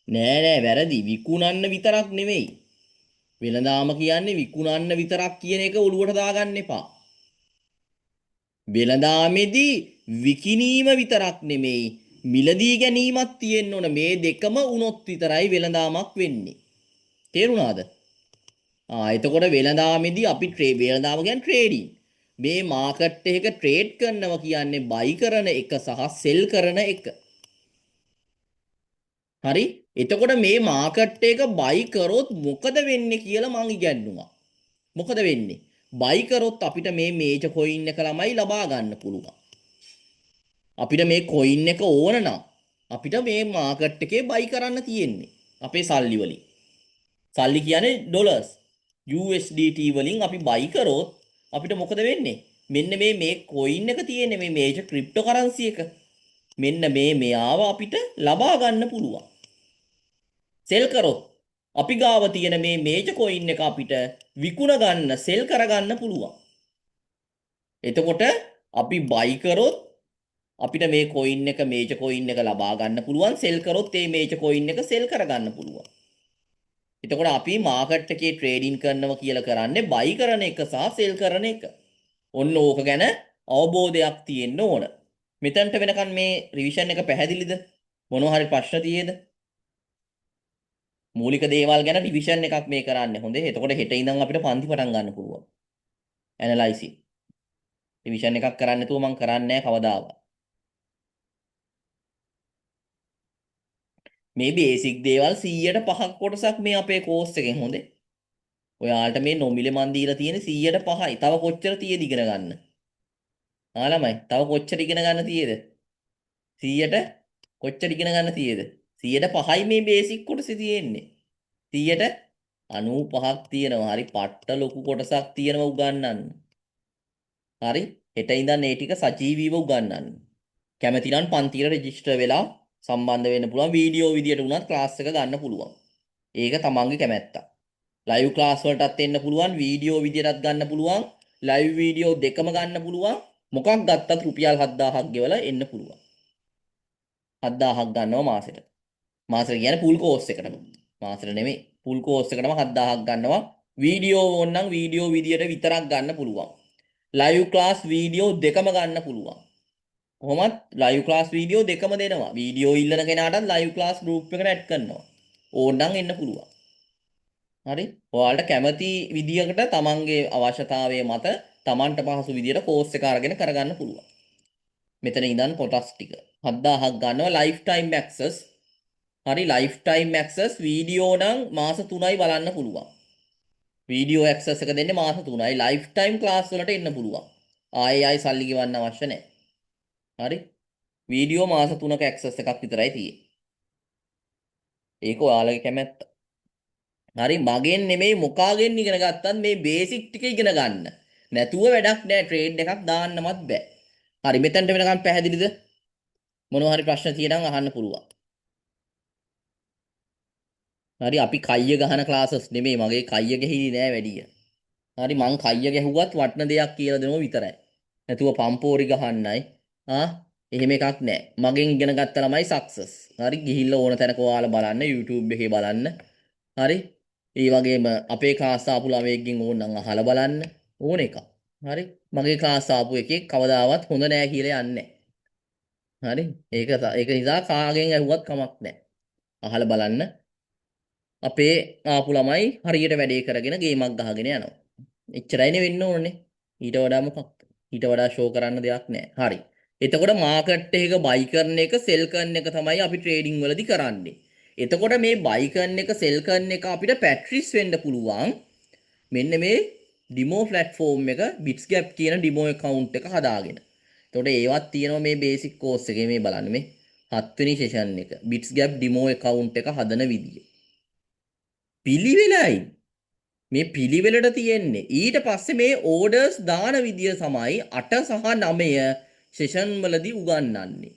Speaker 1: නෑ වැරදි. විකුණන්න විතරක් නෙමෙයි. වෙළඳාම කියන්නේ විකුණන්න විතරක් කියන එක ඔලුවට දාගන්න එපා. වෙළඳාමේදී විකිණීම විතරක් නෙමෙයි මිලදී ගැනීමක් තියෙන්න ඕන. මේ දෙකම වුණොත් විතරයි වෙළඳාමක් වෙන්නේ. තේරුණාද? එතකොට වෙළඳාමේදී අපි වෙළඳාම කියන්නේ ට්‍රේඩින්. මේ මාකට් එකක ට්‍රේඩ් කරනවා කියන්නේ බයි කරන එක සහ සෙල් කරන එක. හරි? එතකොට මේ මාකට් එක බයි කරොත් මොකද වෙන්නේ කියලා මං ඉගැන්නුවා. මොකද වෙන්නේ? බයි කරොත් අපිට මේ මේජර් කොයින් එක ළමයි ලබා ගන්න පුළුවන්. අපිට මේ කොයින් එක ඕන නම් අපිට මේ මාකට් එකේ බයි කරන්න තියෙන්නේ. අපේ සල්ලි වලින්. සල්ලි කියන්නේ ඩොලර්ස්. USDT වලින් අපි බයි කරොත් අපිට මොකද වෙන්නේ? මෙන්න මේ කොයින් එක තියෙන්නේ මේ මේජර් ක්‍රිප්ටෝ කරන්සි එක. මෙන්න මෙයාව අපිට ලබා ගන්න පුළුවන්. සෙල් කරොත් අපි ගාව තියෙන මේ මේජර් කොයින් එක අපිට විකුණ ගන්න සෙල් කරගන්න පුළුවන්. එතකොට අපි බයි කරොත් අපිට මේ කොයින් එක මේජර් කොයින් එක ලබා ගන්න පුළුවන්. සෙල් කරොත් මේ මේජර් කොයින් එක සෙල් කරගන්න පුළුවන්. එතකොට අපි මාකට් එකේ ට්‍රේඩින් කරනවා කියලා කරන්නේ බයි කරන එක සහ සෙල් කරන එක. ඔන්න ඕක ගැන අවබෝධයක් තියෙන්න ඕන. මෙතනට වෙනකන් මේ රිවිෂන් එක පැහැදිලිද? මොනවා හරි ප්‍රශ්න තියෙද? මූලික දේවල් ගැන රිවිෂන් එකක් මේ කරන්නේ. හොඳේ. එතකොට හෙට ඉඳන් අපිට පන්ති පටන් ගන්න පුළුවන්. ඇනලයිසිස්. රිවිෂන් එකක් කරන්න නැතුව මම කරන්නේ නැහැ කවදාවත්. මේ බේසික් දේවල් 100ට 5ක් කොටසක් මේ අපේ කෝස් එකෙන් හොඳේ. ඔයාලට මේ නොමිලේ මන් දීලා තියෙන 100ට 5යි. තව කොච්චර තියෙද ඉගෙන ගන්න? ළමයි තව කොච්චර ඉගෙන ගන්න තියෙද? 100ට කොච්චර ඉගෙන ගන්න තියෙද? 100ට 5යි මේ බේසික් කොටසේ තියෙන්නේ. 100ට 95ක් තියෙනවා. හරි පට්ට ලොකු කොටසක් තියෙනවා උගන්නන්න. හරි හෙට ඉඳන් ඒ ටික සජීවීව උගන්නන්න. කැමති නම් පන්තියට රෙජිස්ටර් වෙලා සම්බන්ධ වෙන්න පුළුවන්. වීඩියෝ විදියට උනත් ක්ලාස් එක ගන්න පුළුවන්. ඒක තමන්ගේ කැමැත්ත. ලයිව් ක්ලාස් වලටත් එන්න පුළුවන්, වීඩියෝ විදියටත් ගන්න පුළුවන්, ලයිව් වීඩියෝ දෙකම ගන්න පුළුවන්. මොකක් ගත්තත් රුපියල් 7000ක් ගෙවලා එන්න පුළුවන්. 7000ක් ගන්නවා මාසෙට. මාසෙට කියන්නේ ෆුල් කෝස් එකටම. මාසෙට නෙමෙයි. ෆුල් කෝස් එකටම 7000ක් ගන්නවා. වීඩියෝ ඕන නම් වීඩියෝ විදියට විතරක් ගන්න පුළුවන්. ලයිව් ක්ලාස් වීඩියෝ දෙකම ගන්න පුළුවන්. කොහොමත් ලයිව් ක්ලාස් වීඩියෝ දෙකම දෙනවා. වීඩියෝ ඉල්ලන කෙනාටත් ලයිව් ක්ලාස් ගෲප් එකට ඇඩ් කරනවා. ඕනනම් එන්න පුළුවන්. හරි? ඔයාලට කැමති විදියකට තමන්ගේ අවශ්‍යතාවය මත තමන්ට පහසු විදියට කෝස් එක අරගෙන කරගන්න පුළුවන්. මෙතන ඉඳන් කොටස් ටික 7000ක් ගන්නවා ලයිෆ් ටයිම් ඇක්සස්. හරි ලයිෆ් ටයිම් ඇක්සස් වීඩියෝ නම් මාස 3යි බලන්න පුළුවන්. වීඩියෝ ඇක්සස් එක දෙන්නේ මාස 3යි. ලයිෆ් ටයිම් ක්ලාස් වලට එන්න පුළුවන්. ආයෙ සල්ලි ගෙවන්න අවශ්‍ය නැහැ. හරි? වීඩියෝ මාස 3ක ඇක්සස් එකක් විතරයි තියෙන්නේ. ඒක ඔයාලගේ කැමැත්ත. හරි මගෙන් නෙමෙයි මොකාගෙන් ඉගෙන ගත්තත් මේ බේසික් ටික ඉගෙන ගන්න. නැතුව වැඩක් නෑ ට්‍රේඩ් එකක් දාන්නවත් බෑ. හරි මෙතනට වෙනකන් පැහැදිලිද? මොනවා හරි ප්‍රශ්න තියෙනම් අහන්න පුළුවන්. හරි අපි කයිය ගහන ක්ලාසස් නෙමෙයි මගේ කයිය ගහිලි නෑ වැඩිය. හරි මං කයිය ගැහුවත් වටන දෙයක් කියලා දෙනවා විතරයි. නැතුව පම්පෝරි ගහන්නයි. එහෙම එකක් නෑ. මගෙන් ඉගෙන ගත්ත ළමයි සක්සස්. හරි ගිහිල්ලා ඕන තැනක ඔයාලා බලන්න YouTube එකේ බලන්න. හරි ඒ වගේම අපේ ක්ලාස් ආපු ළමයෙක්ගෙන් ඕනනම් අහලා බලන්න ඕන එක. හරි මගේ ක්ලාස් ආපු එකේ කවදාවත් හොඳ නෑ කියලා යන්නේ නෑ. හරි ඒක නිසා කාගෙන් ඇහුවත් කමක් නෑ. අහලා බලන්න. අපේ ආපු ළමයි හරියට වැඩේ කරගෙන ගේමක් ගහගෙන යනවා. එච්චරයිනේ වෙන්න ඕනේ. ඊට වඩා මොකක්ද? ඊට වඩා ෂෝ කරන්න දෙයක් නෑ. හරි. එතකොට මාකට් එකක බයි කරන එක සෙල් කරන එක තමයි අපි ට්‍රේඩින් වලදී කරන්නේ. එතකොට මේ බයි කරන එක සෙල් කරන එක අපිට පැට්‍රිස් වෙන්න පුළුවන්. මෙන්න මේ ඩිමෝ ප්ලැට්ෆෝම් එක බිට්ස්ගැප් කියන ඩිමෝ account එක හදාගෙන. එතකොට ඒවත් තියෙනවා මේ බේසික් කෝස් එකේ මේ බලන්න මේ 7 වෙනි සෙෂන් එක. බිට්ස්ගැප් ඩිමෝ account එක හදන විදිය. පිළිවෙලයි. මේ පිළිවෙලට තියෙන්නේ. ඊට පස්සේ මේ ඕඩර්ස් දාන විදිය තමයි 8 සහ 9 සෙෂන් වලදී උගන්වන්නේ.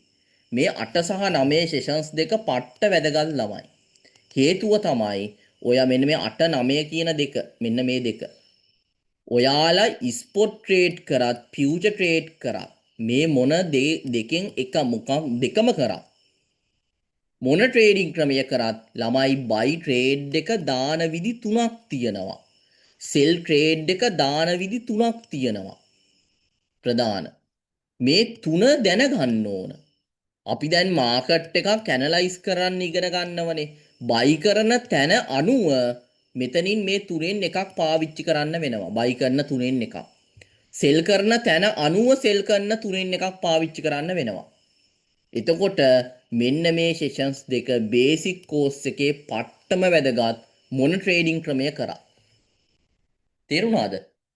Speaker 1: මේ 8 සහ 9 සෙෂන්ස් දෙක පට්ට වැදගත් ළමයි. හේතුව තමයි ඔයා මෙන්න මේ 8 9 කියන දෙක මෙන්න මේ දෙක. ඔයාලා ස්පොට් ට්‍රේඩ් කරත් ෆියුචර් ට්‍රේඩ් කරත් මේ මොන දෙකෙන් එක මොකක් දෙකම කරත් මොන ට්‍රේඩින් ක්‍රමය කරත් ළමයි බයි ට්‍රේඩ් එක දාන විදි තුනක් තියෙනවා. සෙල් ට්‍රේඩ් එක දාන විදි තුනක් තියෙනවා. ප්‍රධාන. මේ තුන දැනගන්න ඕන. අපි දැන් මාකට් එකක් ඇනලයිස් කරන්න ඉගෙන ගන්නවනේ. බයි කරන තැන අනුව මෙතනින් මේ තුනෙන් එකක් පාවිච්චි කරන්න වෙනවා. බයි කරන තුනෙන් එකක්. සෙල් කරන තැන අනුව සෙල් කරන තුනෙන් එකක් පාවිච්චි කරන්න වෙනවා. එතකොට මෙන්න මේ සෙෂන්ස් දෙක බේසික් කෝස් එකේ පට්ටම වැදගත් මොන ට්‍රේඩින් ක්‍රමය කරා. තේරුණාද?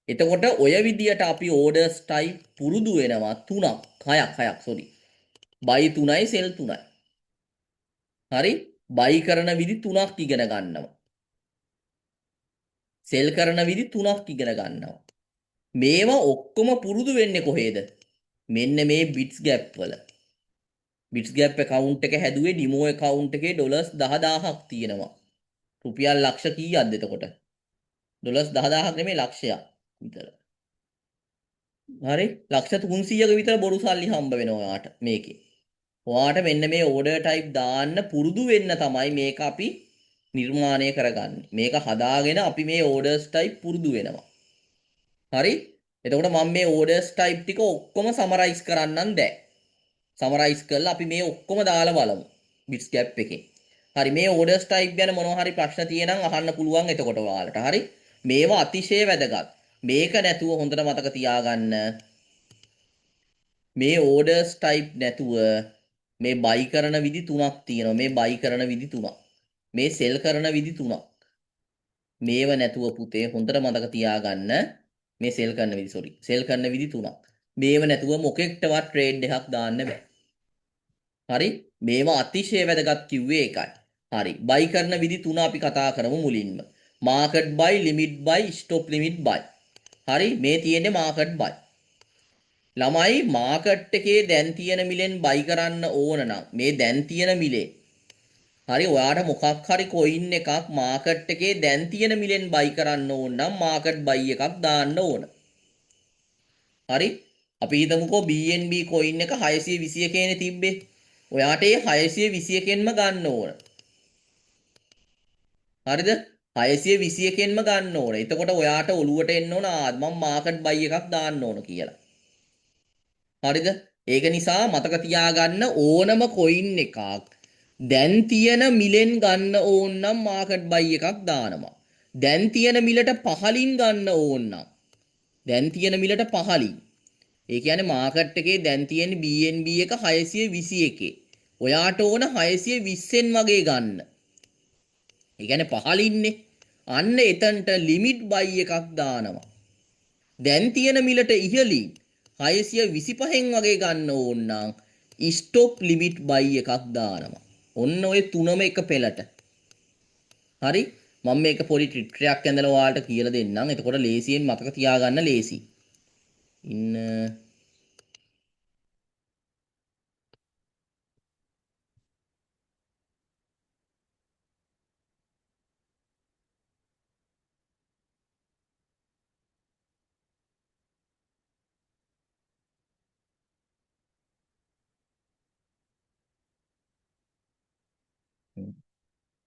Speaker 1: එතකොට ඔය විදියට අපි ඕඩර්ස් ටයිප් පුරුදු වෙනවා තුනක් හයක් සෝරි. බයි 3යි සෙල් 3යි. හරි? බයි කරන විදි තුනක් ඉගෙන ගන්නවා. සෙල් කරන විදි තුනක් ඉගෙන ගන්නවා. මේවා ඔක්කොම පුරුදු වෙන්නේ කොහේද? මෙන්න මේ බිට්ස් ගැප් වල. බිට්ස් ගැප් account එක හැදුවේ ඩිමෝ account එකේ ඩොලර්ස් 10000ක් තියෙනවා. රුපියල් ලක්ෂ කීයක්ද එතකොට? ඩොලර්ස් 10000ක් නෙමෙයි ලක්ෂයක් විතර. හරි? ලක්ෂ 300ක විතර බොරු සල්ලි හම්බ වෙනවා ඔයාට මේකේ. ඔයාට මෙන්න මේ ඕඩර් ටයිප් දාන්න පුරුදු වෙන්න තමයි මේක අපි නිර්මාණය කරගන්නේ. මේක හදාගෙන අපි මේ ඕඩර්ස් ටයිප් පුරුදු වෙනවා. හරි? එතකොට මම මේ ඕඩර්ස් ටයිප් ටික ඔක්කොම සමරයිස් කරන්නම් දැන්. සමරයිස් කරලා අපි මේ ඔක්කොම දාලා බලමු. බිට්ස් ගැප් එකේ. හරි මේ ඕඩර්ස් ටයිප් ගැන මොනවා හරි ප්‍රශ්න තියෙනම් අහන්න පුළුවන් එතකොට ඔයාලට. හරි? මේවා අතිශය වැදගත්. මේක නැතුව හොඳට මතක තියාගන්න. මේ ඕඩර්ස් ටයිප් නැතුව මේ බයි කරන විදි තුනක් තියෙනවා. මේ බයි කරන විදි තුනක්. මේ සෙල් කරන විදි තුනක්. මේව නැතුව පුතේ හොඳට මතක තියාගන්න. මේ සෙල් කරන විදි සෝරි. සෙල් කරන විදි තුනක්. මේව නැතුව මොකෙක්ටවත් ට්‍රේඩ් එකක් දාන්න බෑ. හරි? මේවා අතිශය වැදගත් කිව්වේ ඒකයි. හරි. බයි කරන විදි තුන අපි කතා කරමු මුලින්ම. මාකට් බයි, ලිමිට් බයි, ස්ටොප් ලිමිට් බයි. හරි? මේ තියෙන්නේ මාකට් බයි. ළමයි මාකට් එකේ දැන් තියෙන මිලෙන් බයි කරන්න ඕන නම් මේ දැන් තියෙන මිලේ හරි ඔයාට මොකක් හරි කොයින් එකක් මාකට් එකේ දැන් තියෙන මිලෙන් බයි කරන්න ඕන නම් මාකට් බයි එකක් දාන්න ඕන. හරි? අපි හිතමුකෝ BNB කොයින් එක 621 නේ තිබ්බේ. ඔයාට ඒ 621න්ම ගන්න ඕන. හරිද? 621න්ම ගන්න ඕන. එතකොට ඔයාට ඔලුවට එන්න ඕන මම මාකට් බයි එකක් දාන්න ඕන කියලා. හරිද? ඒක නිසා මතක තියාගන්න ඕනම කොයින් එකක් දැන් තියෙන මිලෙන් ගන්න ඕන නම් මාකට් බයි එකක් දානවා. දැන් තියෙන මිලට පහලින් ගන්න ඕන නම් දැන් තියෙන මිලට පහලින්. ඒ කියන්නේ මාකට් එකේ දැන් තියෙන BNB එක 621. ඔයාට ඕන 620න් වගේ ගන්න. ඒ කියන්නේ පහලින්නේ. අන්න එතනට ලිමිට් බයි එකක් දානවා. දැන් තියෙන මිලට ඉහළින් 625න් වගේ ගන්න ඕන නම් ස්ටොප් ලිමිට් බයි එකක් දානවා. ඔන්න ඔය තුනම එක පෙළට. හරි? මම මේක පොඩි ට්‍රික් ඇඳලා ඔයාලට කියලා දෙන්නම්. එතකොට ලේසියෙන් මතක තියාගන්න ලේසි. ඉන්න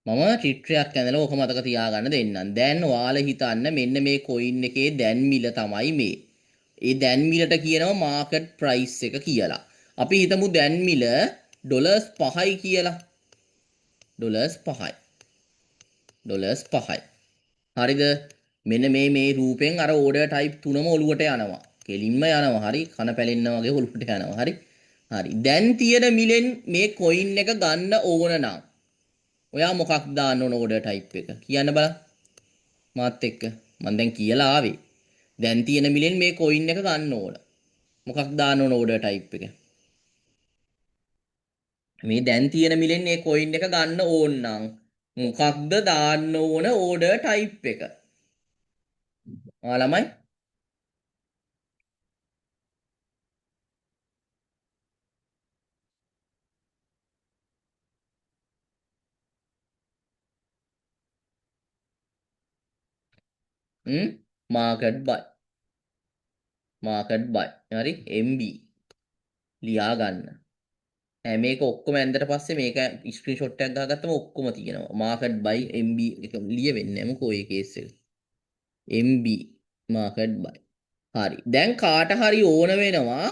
Speaker 1: මම චිත්‍රයක් ඇඳලා ඕක මතක තියාගන්න දෙන්නම්. දැන් ඔයාලා හිතන්න මෙන්න මේ කොයින් එකේ දැන් මිල තමයි මේ. ඒ දැන් මිලට කියනවා මාකට් ප්‍රයිස් එක කියලා. අපි හිතමු දැන් මිල ඩොලර්ස් 5යි කියලා. ඩොලර්ස් 5යි. ඩොලර්ස් 5යි. හරිද? මෙන්න මේ රූපෙන් අර ඕඩර් ටයිප් තුනම ඔලුවට යනවා. කෙලින්ම යනවා. හරි? කන පැලෙන්න වගේ ඔලුවට යනවා. හරි? හරි. දැන් තියෙන මිලෙන් මේ කොයින් එක ගන්න ඕන නම් ඔයා මොකක් දාන්න ඕන ඕඩර් ටයිප් එක? කියන්න බලන්න. මාත් එක්ක. මම දැන් කියලා ආවේ. දැන් තියෙන මිලෙන් මේ කොයින් එක ගන්න ඕන. මොකක් දාන්න ඕන ඕඩර් ටයිප් එක? මේ දැන් තියෙන මිලෙන් මේ කොයින් එක ගන්න ඕන නම් මොකක්ද දාන්න ඕන ඕඩර් ටයිප් එක? ළමයි මාකට් බයි. මාකට් බයි. හරි? MB ලියා ගන්න. මේක ඔක්කොම ඇන්දට පස්සේ මේක ස්ක්‍රීන්ෂොට් එකක් ගහගත්තම ඔක්කොම තියෙනවා. මාකට් බයි MB එක ලියවෙන්නේ නැහැ මොකෝ ඒ කේස් එක. MB මාකට් බයි. හරි. දැන් කාට හරි ඕන වෙනවා.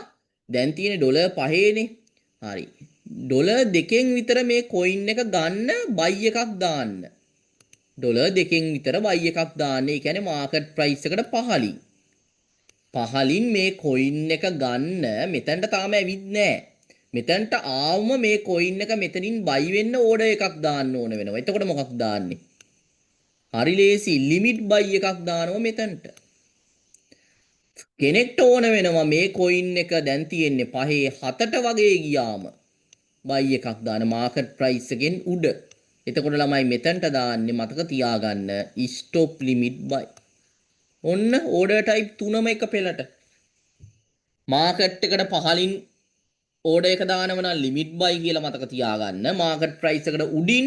Speaker 1: දැන් තියෙන ඩොලර් 5නේ. හරි. ඩොලර් 2කින් විතර මේ කොයින් එක ගන්න බයි එකක් දාන්න. ඩොලර් 2කින් විතර බයි එකක් දාන්න. ඒ කියන්නේ මාකට් ප්‍රයිස් එකට පහලින්. පහලින් මේ කොයින් එක ගන්න මෙතනට තාම ඇවිත් නෑ. මෙතනට ආවම මේ කොයින් එක මෙතනින් බයි වෙන්න ඕඩර් එකක් දාන්න ඕන වෙනවා. එතකොට මොකක්ද දාන්නේ? හරි ලේසි ලිමිට් බයි එකක් දානවා මෙතනට. කෙනෙක්ට ඕන වෙනවා මේ කොයින් එක දැන් තියෙන්නේ 5.7ට වගේ ගියාම බයි එකක් දාන මාකට් ප්‍රයිස් එකෙන් උඩ. එතකොට ළමයි මෙතනට දාන්නේ මතක තියාගන්න ස්ටොප් ලිමිට් බයි. ඔන්න ඕඩර් ටයිප් තුනම එක පෙළට. මාකට් එකට පහලින් ඕඩර් එක දානව නම් ලිමිට් බයි කියලා මතක තියාගන්න. මාකට් ප්‍රයිස් එකට උඩින්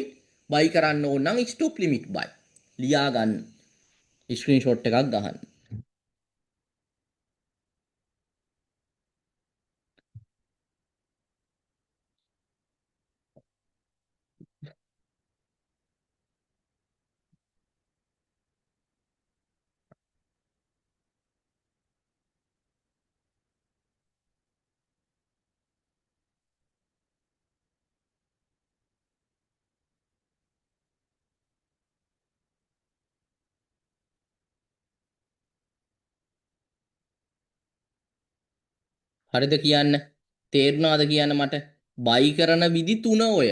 Speaker 1: බයි කරන්න ඕන නම් ස්ටොප් ලිමිට් බයි. ලියා ගන්න. ස්ක්‍රීන්ෂොට් එකක් ගහන්න. හරිද කියන්න? තේරුණාද කියන්න මට? බයි කරන විදි තුන ඔය.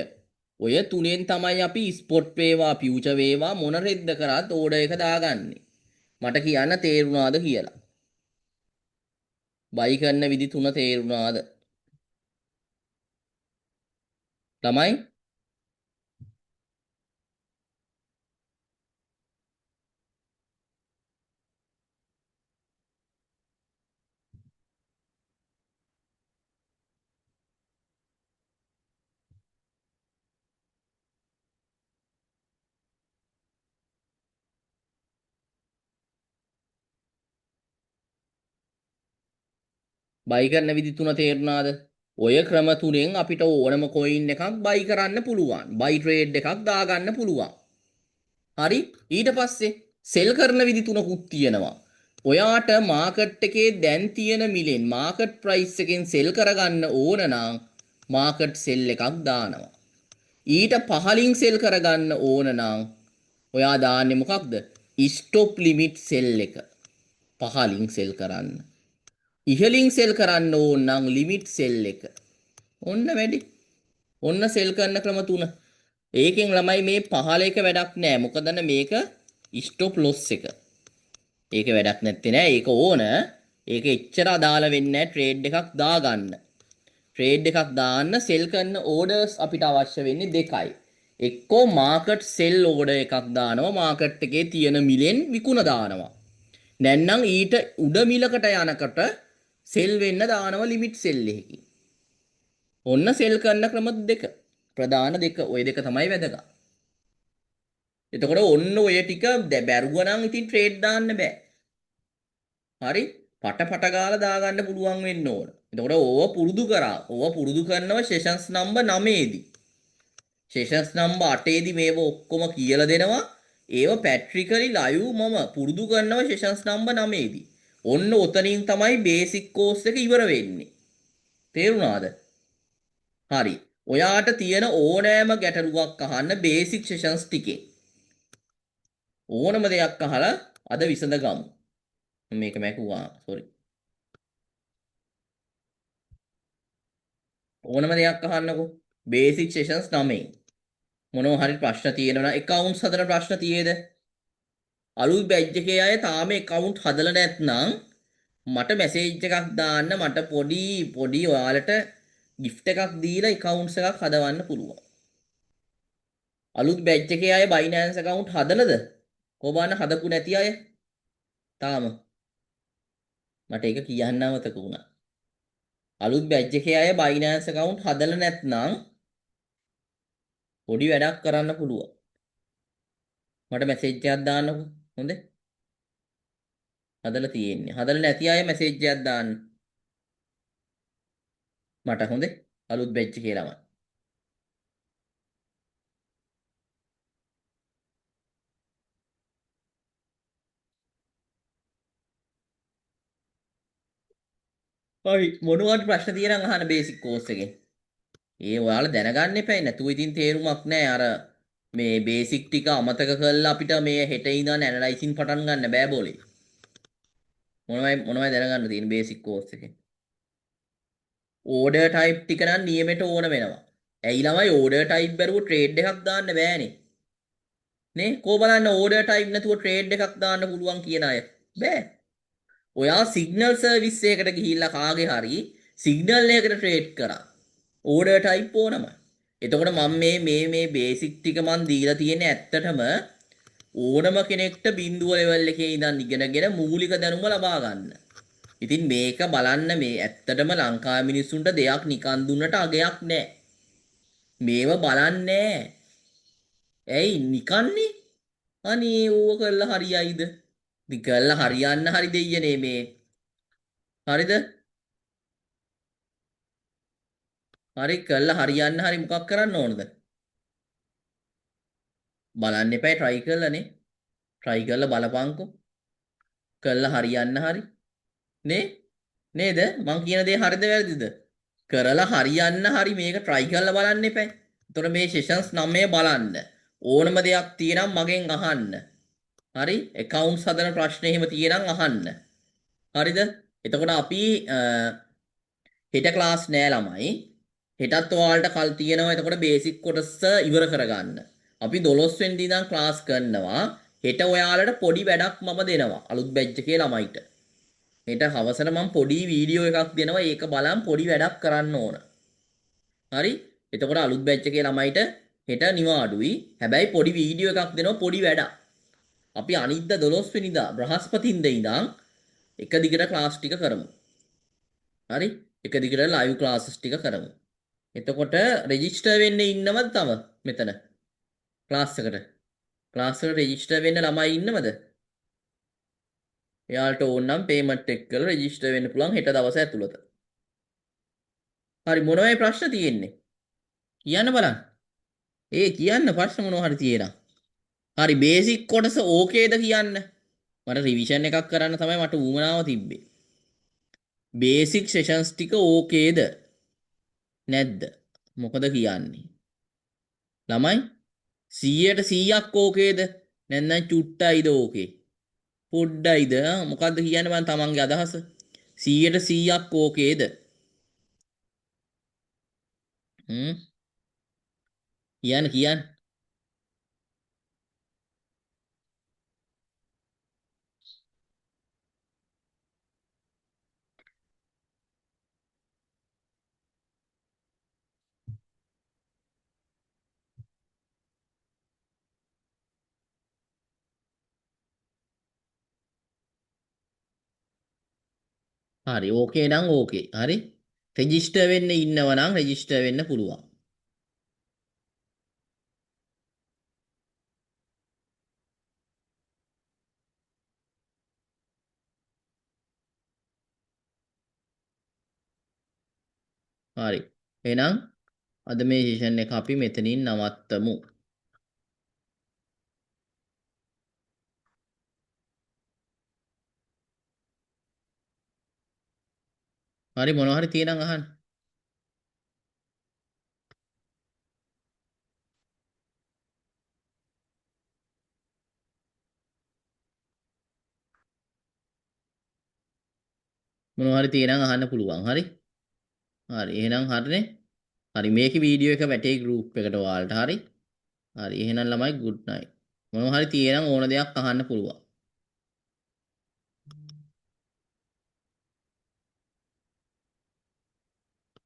Speaker 1: ඔය තුනෙන් තමයි අපි ස්පොට් වේවා ෆියුචර් වේවා මොන රෙද්ද කරත් ඕඩර් එක දාගන්නේ. මට කියන්න තේරුණාද කියලා. බයි කරන විදි තුන තේරුණාද? ළමයි බයි කරන විදි තුන තේරුණාද? ඔය ක්‍රම තුනෙන් අපිට ඕනම කොයින් එකක් බයි කරන්න පුළුවන්. බයි ට්‍රේඩ් එකක් දාගන්න පුළුවන්. හරි ඊට පස්සේ සෙල් කරන විදි තුනකුත් තියෙනවා. ඔයාට මාකට් එකේ දැන් තියෙන මිලෙන් මාකට් ප්‍රයිස් එකෙන් සෙල් කරගන්න ඕන නම් මාකට් සෙල් එකක් දානවා. ඊට පහලින් සෙල් කරගන්න ඕන නම් ඔයා දාන්නේ මොකක්ද? ස්ටොප් ලිමිට් සෙල් එක. පහලින් සෙල් කරන්න. ඉහලින් සෙල් කරන්න ඕන නම් ලිමිට් සෙල් එක. ඔන්න වැඩි. ඔන්න සෙල් කරන ක්‍රම තුන. ඒකෙන් ළමයි මේ පහල එක වැඩක් නෑ. මොකද මේක ස්ටොප් ලොස් එක. ඒක වැඩක් නැත්තේ නෑ. ඒක ඕන. ඒක එච්චර අදාළ වෙන්නේ නෑ ට්‍රේඩ් එකක් දාගන්න. ට්‍රේඩ් එකක් දාන්න සෙල් කරන ඕඩර්ස් අපිට අවශ්‍ය වෙන්නේ දෙකයි. එක්කෝ මාකට් සෙල් ඕඩර් එකක් දානවා මාකට් එකේ තියෙන මිලෙන් විකුණ දානවා. නැත්නම් ඊට උඩ මිලකට යනකොට සෙල් වෙන්න දානවා ලිමිට් සෙල් එකකින්. ඔන්න සෙල් කරන ක්‍රම දෙක. ප්‍රධාන දෙක. ওই දෙක තමයි වැදගත්. එතකොට ඔන්න ඔය ටික බැරුව නම් ඉතින් ට්‍රේඩ් දාන්න බෑ. හරි? පට ගාලා දාගන්න පුළුවන් වෙන්න ඕන. එතකොට ඕව පුරුදු කරා. ඕව පුරුදු කරනවා සෙෂන්ස් නම්බර් 9 දී. සෙෂන්ස් නම්බර් 8 දී මේව ඔක්කොම කියලා දෙනවා. ඒව පැට්‍රිකලි ලයිව් මම පුරුදු කරනවා සෙෂන්ස් නම්බර් 9 දී. ඔන්න ඔතනින් තමයි බේසික් කෝස් එක ඉවර වෙන්නේ. තේරුණාද? හරි. ඔයාට තියෙන ඕනෑම ගැටලුවක් අහන්න බේසික් සෙෂන්ස් ටිකේ. ඕනම දෙයක් අහලා අද විසඳගමු. මේක මැකුවා. සෝරි. ඕනම දෙයක් අහන්නකෝ. Basic sessions 9. මොනවා හරි ප්‍රශ්න තියෙනවා නම් accounts හදන ප්‍රශ්න තියේද? අලුත් බැච් එකේ අය තාම account හදලා නැත්නම් මට මැසේජ් එකක් දාන්න මට පොඩි ඔයාලට gift එකක් දීලා accounts එකක් හදවන්න පුළුවන්. අලුත් බැච් එකේ අය Binance account හදනද? කොහොමද හදපු නැති අය? තාම මට ඒක කියන්න අමතක වුණා. අලුත් බැච් එකේ අය Binance account හදලා නැත්නම් පොඩි වැඩක් කරන්න පුළුවන්. මට මැසේජ් එකක් දාන්නකෝ. හොඳේ. හදලා තියෙන්නේ. හදලා නැති අය මැසේජ් එකක් දාන්න. මට හොඳේ. අලුත් බැච් එකේ ළමයි. හරි මොනවද ප්‍රශ්න තියෙනම් අහන්න බේසික් කෝස් එකේ. ඒ ඔයාලා දැනගන්න එපයි නැතුව ඉතින් තේරුමක් නැහැ. අර මේ බේසික් ටික අමතක කරලා අපිට මේ හෙට ඉඳන් ඇනලයිසින් පටන් ගන්න බෑ බෝලේ. මොනවයි දැනගන්න තියෙන බේසික් කෝස් එකේ. ඕඩර් ටයිප් ටික නම් නියමෙට ඕන වෙනවා. ඇයි ළමයි ඕඩර් ටයිප් බැරුව ට්‍රේඩ් එකක් දාන්න බෑනේ. නේ කෝ බලන්න ඕඩර් ටයිප් නැතුව ට්‍රේඩ් එකක් දාන්න පුළුවන් කියන අය. බෑ. ඔයා සිග්නල් සර්විස් එකකට ගිහිල්ලා කාගේ හරි සිග්නල් එකකට ට්‍රේඩ් කරා. ඕඩර් ටයිප් ඕනම. එතකොට මම මේ බේසික් ටික මන් දීලා තියෙන්නේ ඇත්තටම ඕනම කෙනෙක්ට බිඳුව ලෙවල් එකේ ඉඳන් ඉගෙනගෙන මූලික දැනුම ලබා ගන්න. ඉතින් මේක බලන්න මේ ඇත්තටම ලංකාවේ මිනිස්සුන්ට දෙයක් නිකන් දුන්නට අගයක් නැහැ. මේව බලන්නේ ඇයි නිකන්නේ? අනේ ඌව කරලා හරියයිද? ඉතින් කරලා හරියන්න හරි දෙයියනේ මේ. හරිද? හරි කරලා හරියන්න හරි මොකක් කරන්න ඕනද? බලන්න එපා try කරලානේ. try කරලා බලපංකෝ. කරලා හරියන්න හරි. නේ? නේද? මං කියන දේ හරිද වැරදිද? කරලා හරියන්න හරි මේක try කරලා බලන්න එපා. එතකොට මේ sessions 9 බලන්න. ඕනම දෙයක් තියෙනම් මගෙන් අහන්න. හරි? accounts හදන ප්‍රශ්න එහෙම තියෙනම් අහන්න. හරිද? එතකොට අපි හෙට ක්ලාස් නෑ ළමයි. හෙටත් ඔයාලට කල් තියෙනවා. එතකොට බේසික් කොටස ඉවර කරගන්න. අපි 12 වෙනිදා ඉඳන් ක්ලාස් කරනවා. හෙට ඔයාලට පොඩි වැඩක් මම දෙනවා. අලුත් බැච් එකේ ළමයිට. හෙට හවසට මම පොඩි වීඩියෝ එකක් දෙනවා. ඒක බලන් පොඩි වැඩක් කරන්න ඕන. හරි? එතකොට අලුත් බැච් එකේ ළමයිට හෙට නිවාඩුයි. හැබැයි පොඩි වීඩියෝ එකක් දෙනවා පොඩි වැඩක්. අපි අනිද්දා 12 වෙනිදා බ්‍රහස්පතින්දා ඉඳන් එක දිගට ක්ලාස් ටික කරමු. හරි? එක දිගට ලයිව් ක්ලාසස් ටික කරමු. එතකොට රෙජිස්ටර් වෙන්න ඉන්නවද තව මෙතන ක්ලාස් එකට? ක්ලාස් එකට රෙජිස්ටර් වෙන්න ළමයි ඉන්නවද? එයාලට ඕන නම් පේමන්ට් එක කරලා රෙජිස්ටර් වෙන්න පුළුවන් හෙට දවස ඇතුළත. හරි මොනවයි ප්‍රශ්න තියෙන්නේ? කියන්න බලන්න. කියන්න ප්‍රශ්න මොනවා හරි තියෙනවා. හරි බේසික් කොටස ඕකේද කියන්න. මට රිවිෂන් එකක් කරන්න තමයි මට උවමනාව තිබ්බේ. බේසික් සෙෂන්ස් ටික ඕකේද නැද්ද? මොකද කියන්නේ? ළමයි 100ට 100ක් ඕකේද? නැත්නම් චුට්ටයිද ඕකේ? පොඩ්ඩයිද? මොකද්ද කියන්නේ මම තමන්ගේ අදහස? 100ට 100ක් ඕකේද? කියන්න. හරි ඕකේ නම් ඕකේ. හරි. රෙජිස්ටර් වෙන්න ඉන්නව නම් රෙජිස්ටර් වෙන්න පුළුවන්. හරි. එහෙනම් අද මේ සෙෂන් එක අපි මෙතනින් නවත්තමු. හරි මොනවා හරි තියෙනම් අහන්න. මොනවා හරි තියෙනම් අහන්න පුළුවන්. හරි. හරි එහෙනම් හරිනේ. හරි මේකේ වීඩියෝ එක වැටේ ගෲප් එකට ඔයාලට. හරි. හරි එහෙනම් ළමයි good night. මොනවා හරි තියෙනම් ඕන දෙයක් අහන්න පුළුවන්.